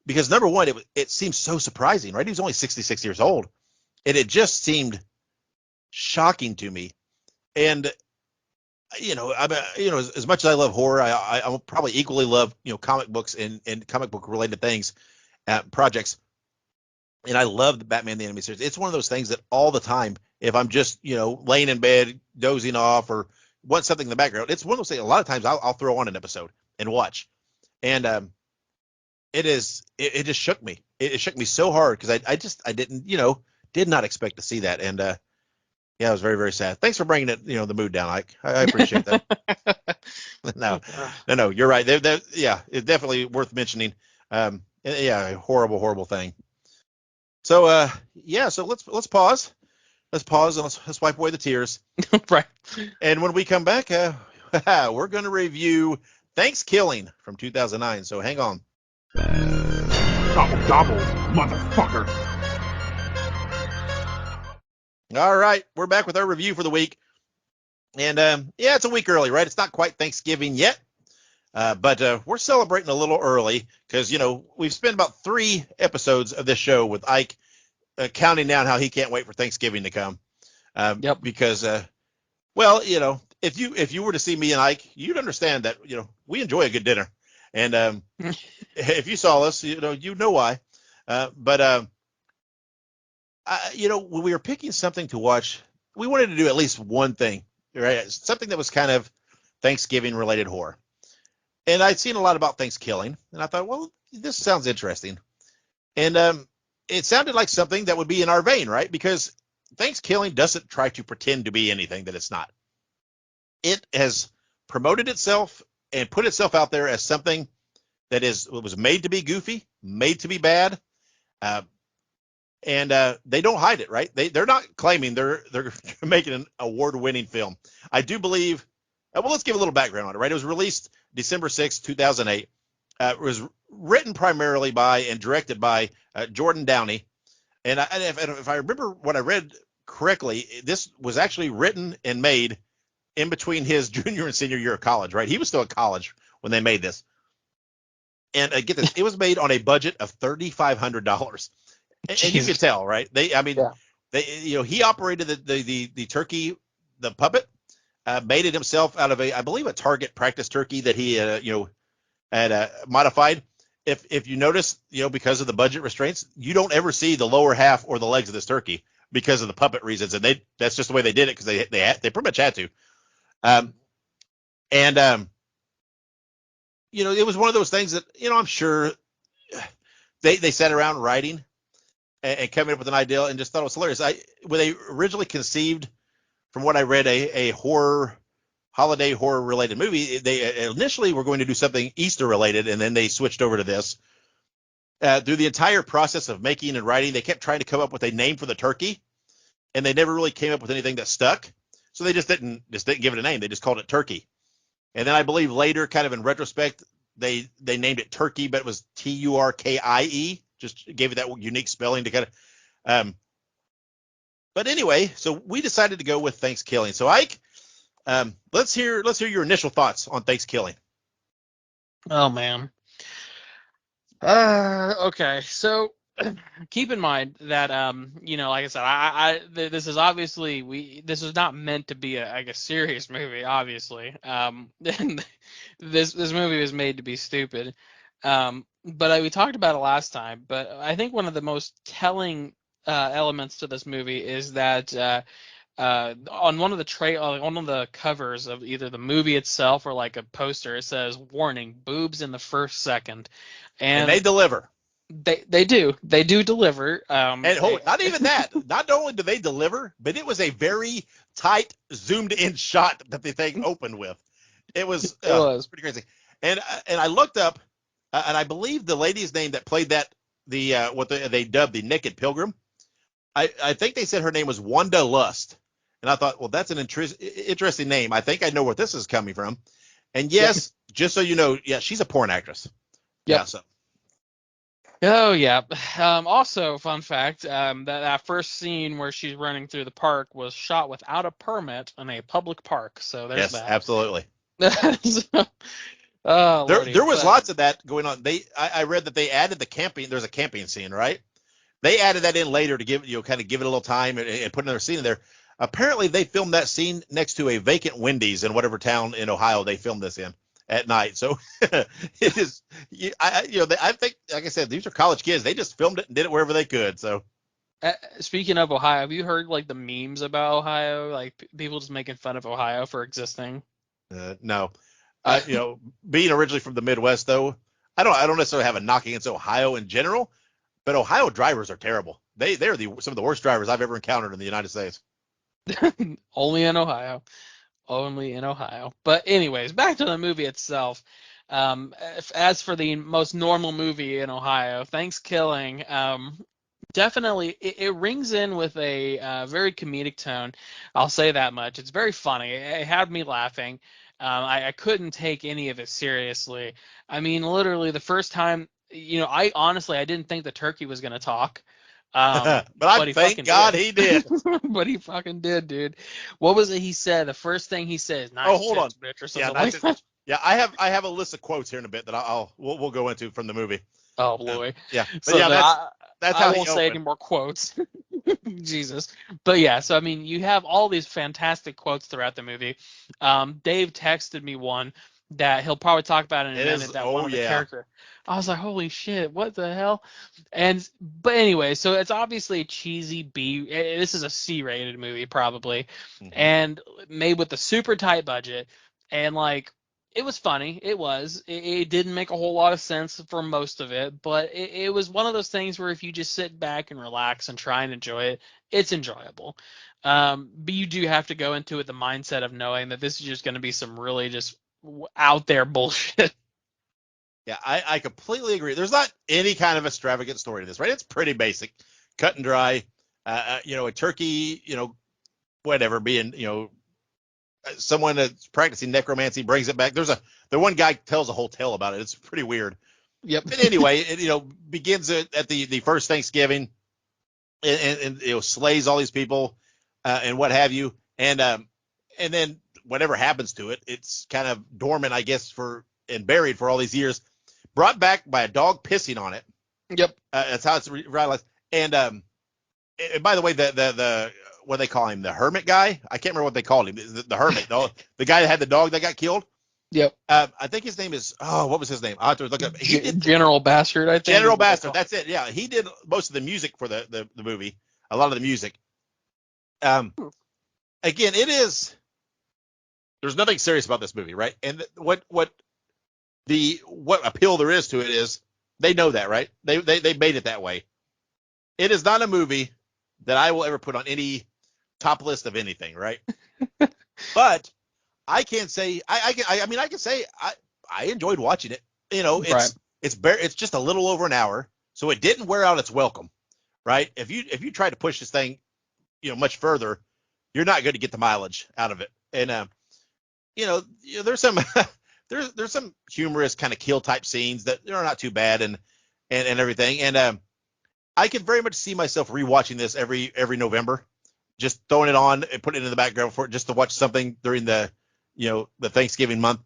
because number one, it seems so surprising, right? He was only 66 years old, and it just seemed shocking to me. And as much as I love horror, I probably equally love comic books and comic book related things, projects. And I love the Batman the Animated Series. It's one of those things that all the time, if I'm just laying in bed dozing off or want something in the background, it's one of those things. A lot of times I'll throw on an episode and watch, and it just shook me. It shook me so hard because I didn't did not expect to see that, and yeah, it was very, very sad. Thanks for bringing it the mood down, Ike. I appreciate that. No, you're right. Yeah, it's definitely worth mentioning. Yeah, horrible, horrible thing. So yeah, so let's pause. Let's pause and let's wipe away the tears. Right. And when we come back, we're going to review ThanksKilling from 2009. So hang on. Gobble, gobble, motherfucker. All right, we're back with our review for the week. And yeah, it's a week early, right? It's not quite Thanksgiving yet, but we're celebrating a little early because, we've spent about 3 episodes of this show with Ike counting down how he can't wait for Thanksgiving to come. Yep. Because, well, if you were to see me and Ike, you'd understand that, we enjoy a good dinner. And if you saw us, you know why. But when we were picking something to watch, we wanted to do at least one thing, right? Something that was kind of Thanksgiving related horror. And I'd seen a lot about ThanksKilling, and I thought, well, this sounds interesting. And it sounded like something that would be in our vein, right? Because ThanksKilling doesn't try to pretend to be anything that it's not. It has promoted itself and put itself out there as something that was made to be goofy, made to be bad, and they don't hide it, right? They're not claiming they're making an award-winning film. I do believe. Well, let's give a little background on it, right? It was released December 6, 2008. It was written primarily by and directed by Jordan Downey. And if I remember what I read correctly, this was actually written and made in between his junior and senior year of college, right? He was still at college when they made this. And get this, it was made on a budget of $3,500. And you could tell, right? He operated the turkey, the puppet, made it himself out of I believe a Target practice turkey that he had modified. If you notice, because of the budget restraints, you don't ever see the lower half or the legs of this turkey because of the puppet reasons, and that's just the way they did it because they pretty much had to. It was one of those things that I'm sure they sat around writing and coming up with an idea and just thought it was hilarious. When they originally conceived, from what I read, a holiday horror related movie, they initially were going to do something Easter related, and then they switched over to this. Through the entire process of making and writing, they kept trying to come up with a name for the turkey, and they never really came up with anything that stuck. So they just didn't give it a name. They just called it Turkey. And then I believe later, kind of in retrospect, they named it Turkey, but it was Turkie. Just gave it that unique spelling to kind of. But anyway, so we decided to go with ThanksKilling. So Ike, let's hear your initial thoughts on ThanksKilling. Oh man. Okay. So keep in mind that like I said, this is obviously this is not meant to be a serious movie, obviously. And this movie was made to be stupid. But we talked about it last time. But I think one of the most telling elements to this movie is that on one of the covers of either the movie itself or like a poster, it says "Warning: Boobs in the first second," and they deliver. They do deliver. And not even that. Not only do they deliver, but it was a very tight, zoomed in shot that the thing opened with. It was pretty crazy. And I looked up, and I believe the lady's name that played that what they dubbed the Naked Pilgrim. I think they said her name was Wanda Lust. And I thought, well, that's an interesting name. I think I know where this is coming from. And yes, just so you know, yeah, she's a porn actress. Yep. Yeah. So Oh yeah. Also, fun fact: that first scene where she's running through the park was shot without a permit in a public park. So there's Yes, that. absolutely. So, oh lordy, There was but lots of that going on. I read that they added the camping. There's a camping scene, right? They added that in later to give kind of give it a little time and put another scene in there. Apparently, they filmed that scene next to a vacant Wendy's in whatever town in Ohio they filmed this in at night. So it is, I think, like I said, these are college kids. They just filmed it and did it wherever they could. So speaking of Ohio, have you heard like the memes about Ohio? Like people just making fun of Ohio for existing. no, Uh, being originally from the Midwest, though, I don't necessarily have a knock against Ohio in general, but Ohio drivers are terrible. They're some of the worst drivers I've ever encountered in the United States. only in Ohio. Only in Ohio. But anyways, back to the movie itself. As for the most normal movie in Ohio, ThanksKilling, definitely it rings in with a very comedic tone. I'll say that much. It's very funny. It had me laughing. I couldn't take any of it seriously. I mean, literally the first time, I honestly I didn't think the turkey was gonna talk. But I But he thank fucking God did. he did. But he fucking did, dude. What was it he said? The first thing he says, Oh, "Nice hold on. tits, bitch," or Yeah, something that's like it. that. Yeah, I have a list of quotes here in a bit that we'll go into from the movie. Oh boy. Yeah, but So yeah, no, that's I how he won't say opened. any more quotes. Jesus. But yeah, so I mean, you have all these fantastic quotes throughout the movie. Dave texted me one that he'll probably talk about in a It is. minute. That one Oh of the yeah. character. I was like, holy shit, what the hell? But anyway, so it's obviously a cheesy B. This is a C-rated movie probably, Hmm. and made with a super tight budget, and like it was funny. It was. It didn't make a whole lot of sense for most of it, but it was one of those things where if you just sit back and relax and try and enjoy it, it's enjoyable. But you do have to go into it the mindset of knowing that this is just going to be some really just out there bullshit. Yeah, I completely agree. There's not any kind of extravagant story to this, right? It's pretty basic, cut and dry. A turkey, whatever, being, someone that's practicing necromancy brings it back. The one guy tells a whole tale about it. It's pretty weird. Yep. But anyway, it begins at the first Thanksgiving, and slays all these people, and what have you, and then whatever happens to it, it's kind of dormant, I guess, and buried for all these years, brought back by a dog pissing on it. Yep. That's how it's realized. And by the way, the what they call him, the hermit guy. I can't remember what they called him. The hermit, the guy that had the dog that got killed. Yep. I think his name is. Oh, what was his name? I have to look up. He did General Bastard, I think, is General what they Bastard. call. That's it. Yeah, he did most of the music for the movie. A lot of the music. Um, Again, it is. There's nothing serious about this movie, right? And what appeal there is to it is they know that, right? They made it that way. It is not a movie that I will ever put on any top list of anything, right? But I can't say I can say I enjoyed watching it. Right. It's just a little over an hour, so it didn't wear out its welcome, right? If you try to push this thing, much further, you're not going to get the mileage out of it. And there's some there's some humorous kind of kill type scenes that are not too bad and everything. And I can very much see myself rewatching this every November, just throwing it on and putting it in the background for just to watch something during the Thanksgiving month.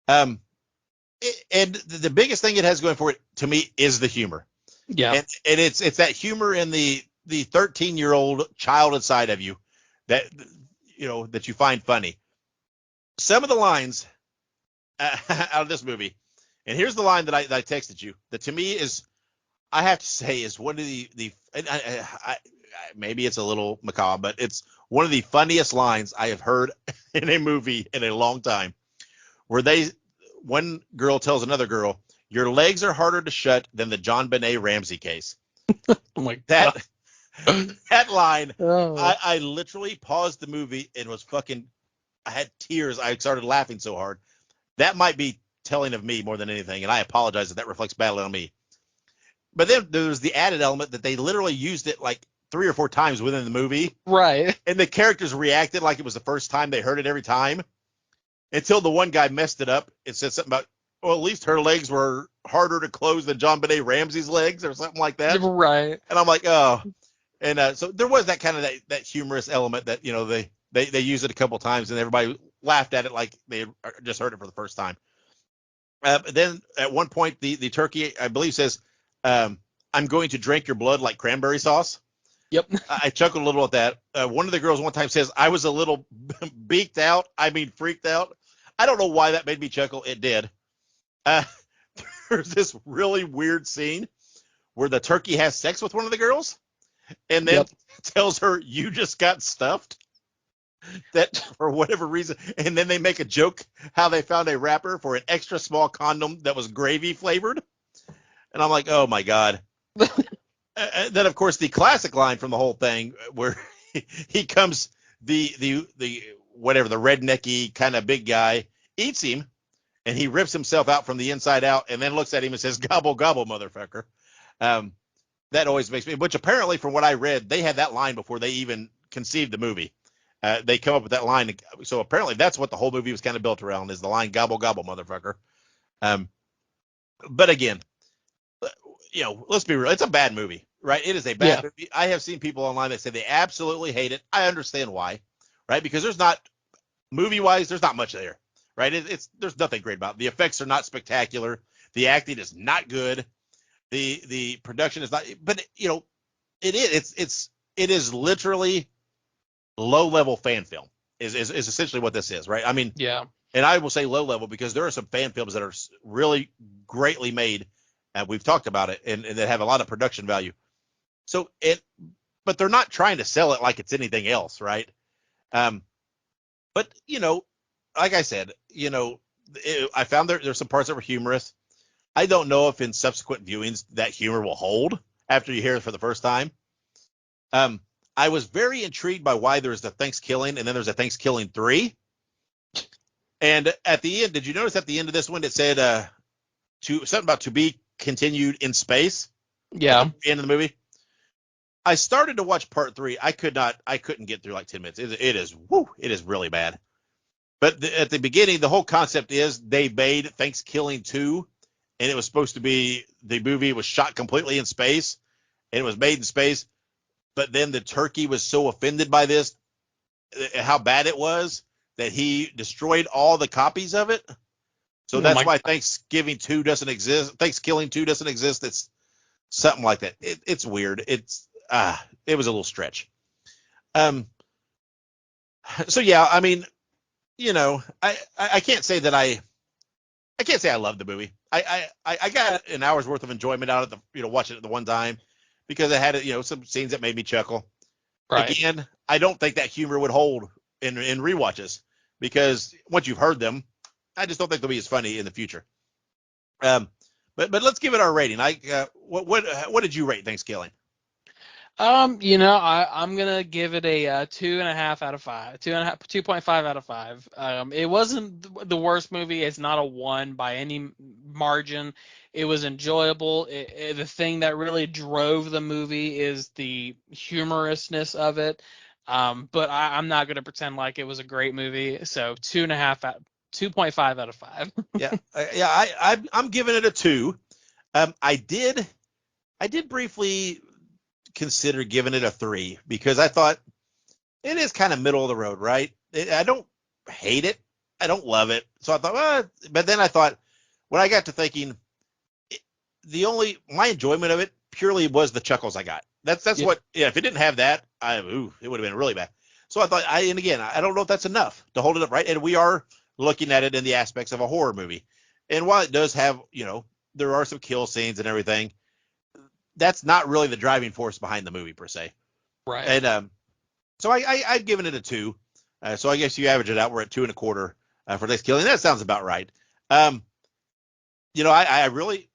And the biggest thing it has going for it to me is the humor, Yeah. and it's that humor in the 13-year-old child inside of you that that you find funny. Some of the lines out of this movie, and here's the line that I texted you that to me is, I have to say, is one of the and maybe it's a little macabre, but it's one of the funniest lines I have heard in a movie in a long time, where one girl tells another girl, "Your legs are harder to shut than the John Benet Ramsey case." Oh my That god. that line, Oh. I literally paused the movie and was fucking. I had tears. I started laughing so hard. That might be telling of me more than anything, and I apologize if that reflects badly on me. But then there's the added element that they literally used it like 3 or 4 times within the movie, Right. and the characters reacted like it was the first time they heard it every time, until the one guy messed it up and said something about well, at least her legs were harder to close than John Benet Ramsey's legs or something like that. Right. And I'm like, oh. And so there was that kind of that humorous element that, they used it a couple times and everybody laughed at it like they had just heard it for the first time. Then at one point, the turkey, I believe, says, I'm going to drink your blood like cranberry sauce. Yep. I chuckled a little at that. One of the girls one time says, I was a little freaked out. I don't know why that made me chuckle. It did. There's this really weird scene where the turkey has sex with one of the girls and then tells her, you just got stuffed. That for whatever reason, and then they make a joke how they found a wrapper for an extra small condom that was gravy flavored, and I'm like, oh my god. And then of course the classic line from the whole thing where he comes, the whatever, the rednecky kind of big guy eats him, and he rips himself out from the inside out, and then looks at him and says, gobble gobble, motherfucker. That always makes me. Which apparently, from what I read, they had that line before they even conceived the movie. They come up with that line. So apparently that's what the whole movie was kind of built around, is the line gobble gobble motherfucker. But again, let's be real. It's a bad movie, right? It is a bad movie. I have seen people online that say they absolutely hate it. I understand why, right? Because there's not, movie wise, there's not much there, right? There's nothing great about it. The effects are not spectacular. The acting is not good. The production is not, but it is literally low level fan film is essentially what this is, right? I mean, and I will say low level because there are some fan films that are really greatly made, and we've talked about it, and that have a lot of production value. So but they're not trying to sell it like it's anything else, right? But like I said, I found there's some parts that were humorous. I don't know if in subsequent viewings that humor will hold after you hear it for the first time. I was very intrigued by why there's the ThanksKilling and then there's a ThanksKilling 3. And at the end, did you notice at the end of this one it said something about to be continued in space? Yeah. At the end of the movie. I started to watch part 3. I couldn't get through like 10 minutes. It is really bad. But at the beginning, the whole concept is they made ThanksKilling 2, and it was supposed to be, the movie was shot completely in space, and it was made in space. But then the turkey was so offended by this, how bad it was, that he destroyed all the copies of it. So that's why ThanksKilling 2 doesn't exist. It's something like that. It's weird. It was a little stretch. So yeah, I mean, I can't say that I can't say I love the movie. I got an hour's worth of enjoyment out of the, watching it the one time, because it had, some scenes that made me chuckle. Right. Again, I don't think that humor would hold in rewatches, because once you've heard them, I just don't think they'll be as funny in the future. But let's give it our rating. What did you rate ThanksKilling? I'm gonna give it a 2.5 out of 5. 2.5 out of 5. It wasn't the worst movie. It's not a 1 by any margin. It was enjoyable. The thing that really drove the movie is the humorousness of it. But I'm not gonna pretend like it was a great movie. So 2.5 out of 5. I'm giving it a 2. I did briefly consider giving it a 3, because I thought it is kind of middle of the road, right? I don't hate it, I don't love it, so I thought, but then I thought, when I got to thinking, my enjoyment of it purely was the chuckles I got. That's what, if it didn't have that, it would have been really bad. So I thought, and again, I don't know if that's enough to hold it up, right? And we are looking at it in the aspects of a horror movie, and while it does have, there are some kill scenes and everything, that's not really the driving force behind the movie per se. Right. And so I've given it a 2. So I guess you average it out. We're at 2.25 for ThanksKilling. That sounds about right. I really,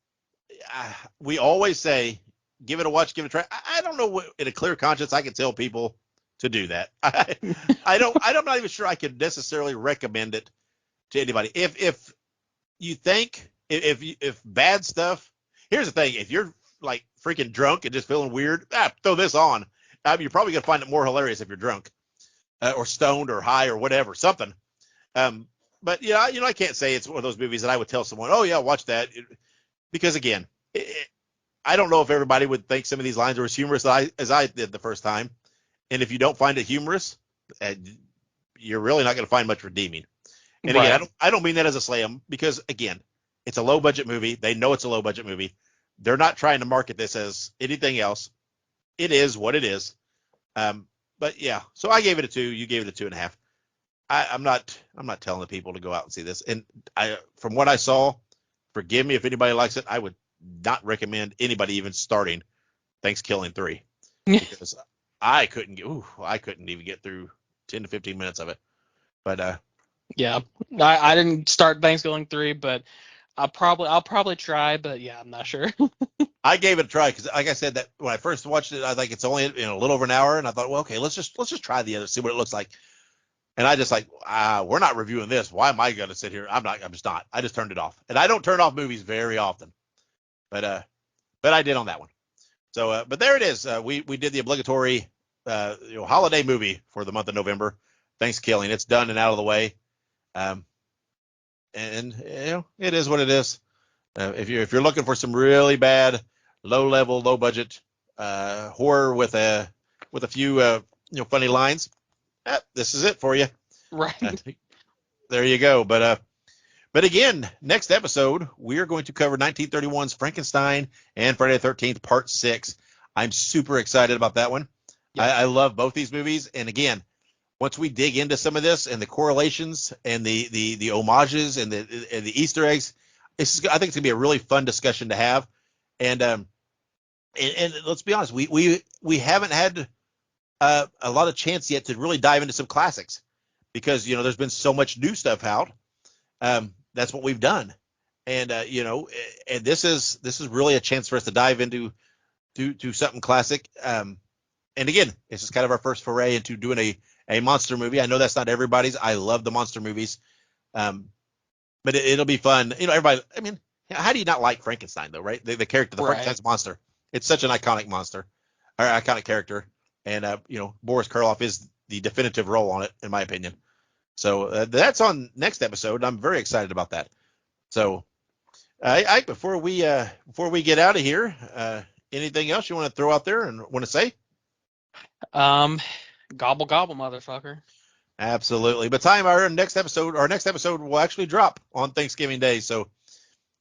we always say, give it a watch, give it a try. I don't know what, in a clear conscience, I can tell people to do that. I'm not even sure I could necessarily recommend it to anybody. If you think, if bad stuff, here's the thing, if you're like freaking drunk and just feeling weird, throw this on. You're probably gonna find it more hilarious if you're drunk, or stoned or high or whatever, something. But I can't say it's one of those movies that I would tell someone, oh yeah, watch that, because again, I don't know if everybody would think some of these lines are as humorous as I did the first time, and if you don't find it humorous, you're really not going to find much redeeming. And again, I don't mean that as a slam, because again, it's a low budget movie. They know it's a low budget movie. They're not trying to market this as anything else. It is what it is. But yeah, so I gave it a 2. You gave it a 2.5. I'm not telling the people to go out and see this. And from what I saw, forgive me if anybody likes it, I would not recommend anybody even starting ThanksKilling 3, because I couldn't even get through 10 to 15 minutes of it. But yeah, I didn't start ThanksKilling 3, but I'll probably try, but yeah, I'm not sure. I gave it a try because, like I said, that when I first watched it, I think it's only a little over an hour, and I thought, well, okay, let's just try the other, see what it looks like. And I just we're not reviewing this. Why am I going to sit here? I'm just not. I just turned it off, and I don't turn off movies very often, but I did on that one. So, but there it is. We did the obligatory holiday movie for the month of November, ThanksKilling. It's done and out of the way. And it is what it is. If you're looking for some really bad, low level, low budget horror with a few funny lines, this is it for you. Right. There you go. But again, next episode we are going to cover 1931's Frankenstein and Friday the 13th Part 6. I'm super excited about that one. Yeah. I love both these movies, and again, once we dig into some of this and the correlations and the homages and the Easter eggs, I think it's gonna be a really fun discussion to have. And let's be honest, we haven't had a lot of chance yet to really dive into some classics, because there's been so much new stuff out. That's what we've done, and and this is really a chance for us to dive into something classic. And again, it's just kind of our first foray into doing a monster movie. I know that's not everybody's. I love the monster movies, but it'll be fun. Everybody. I mean, how do you not like Frankenstein though, right? The character, the Frankenstein's monster. It's such an iconic monster, or iconic character, and Boris Karloff is the definitive role on it, in my opinion. So that's on next episode. I'm very excited about that. So, Ike, before we get out of here, anything else you want to throw out there and want to say? Gobble gobble, motherfucker. Absolutely. But our next episode will actually drop on Thanksgiving Day. So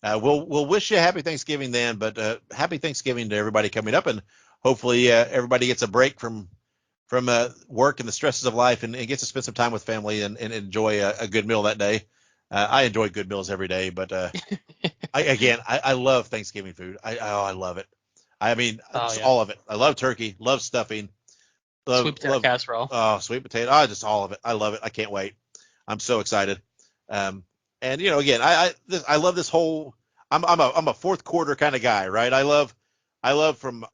we'll wish you a happy Thanksgiving then, but happy Thanksgiving to everybody coming up, and hopefully everybody gets a break from work and the stresses of life, and gets to spend some time with family and enjoy a good meal that day. I enjoy good meals every day, but I love Thanksgiving food. I love it. I mean, all of it. I love turkey, love stuffing. Sweet potato casserole. Oh, sweet potato. Just all of it. I love it. I can't wait. I'm so excited. And again, I love this whole. I'm a fourth quarter kind of guy, right? I love from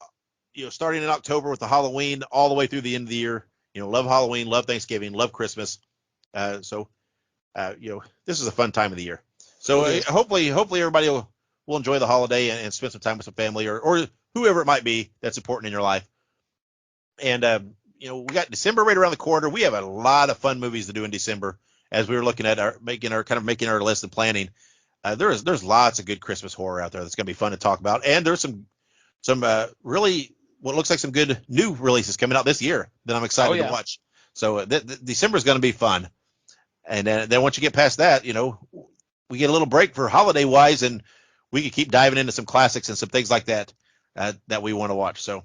starting in October with the Halloween all the way through the end of the year. Love Halloween, love Thanksgiving, love Christmas. So this is a fun time of the year. So hopefully everybody will enjoy the holiday and spend some time with some family or whoever it might be that's important in your life. And we got December right around the corner. We have a lot of fun movies to do in December as we were looking at making our list and planning. There's lots of good Christmas horror out there that's going to be fun to talk about, and there's some really what looks like some good new releases coming out this year that I'm excited to watch. So December is going to be fun, and then once you get past that, we get a little break for holiday wise, and we can keep diving into some classics and some things like that that we want to watch. So.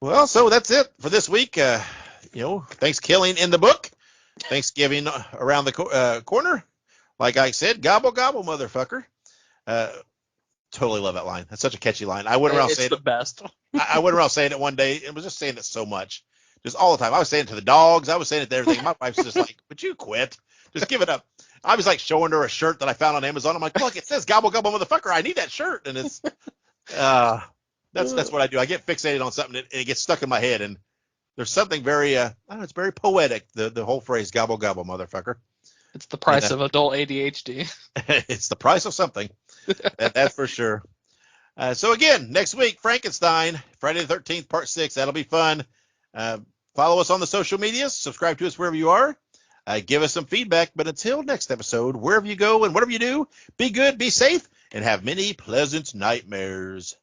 Well, so that's it for this week. ThanksKilling in the book. Thanksgiving around the corner. Like I said, gobble, gobble, motherfucker. Totally love that line. That's such a catchy line. I went around saying it's the best. I went around saying it one day and was just saying it so much. Just all the time. I was saying it to the dogs. I was saying it to everything. My wife's just like, would you quit? Just give it up. I was like showing her a shirt that I found on Amazon. I'm like, look, it says gobble, gobble, motherfucker. I need that shirt. And it's That's what I do. I get fixated on something and it gets stuck in my head. And there's something very, I don't know, it's very poetic. The whole phrase, gobble, gobble, motherfucker. It's the price of adult ADHD. It's the price of something. That's for sure. So again, next week, Frankenstein, Friday the 13th, Part 6. That'll be fun. Follow us on the social medias. Subscribe to us wherever you are. Give us some feedback. But until next episode, wherever you go and whatever you do, be good, be safe, and have many pleasant nightmares.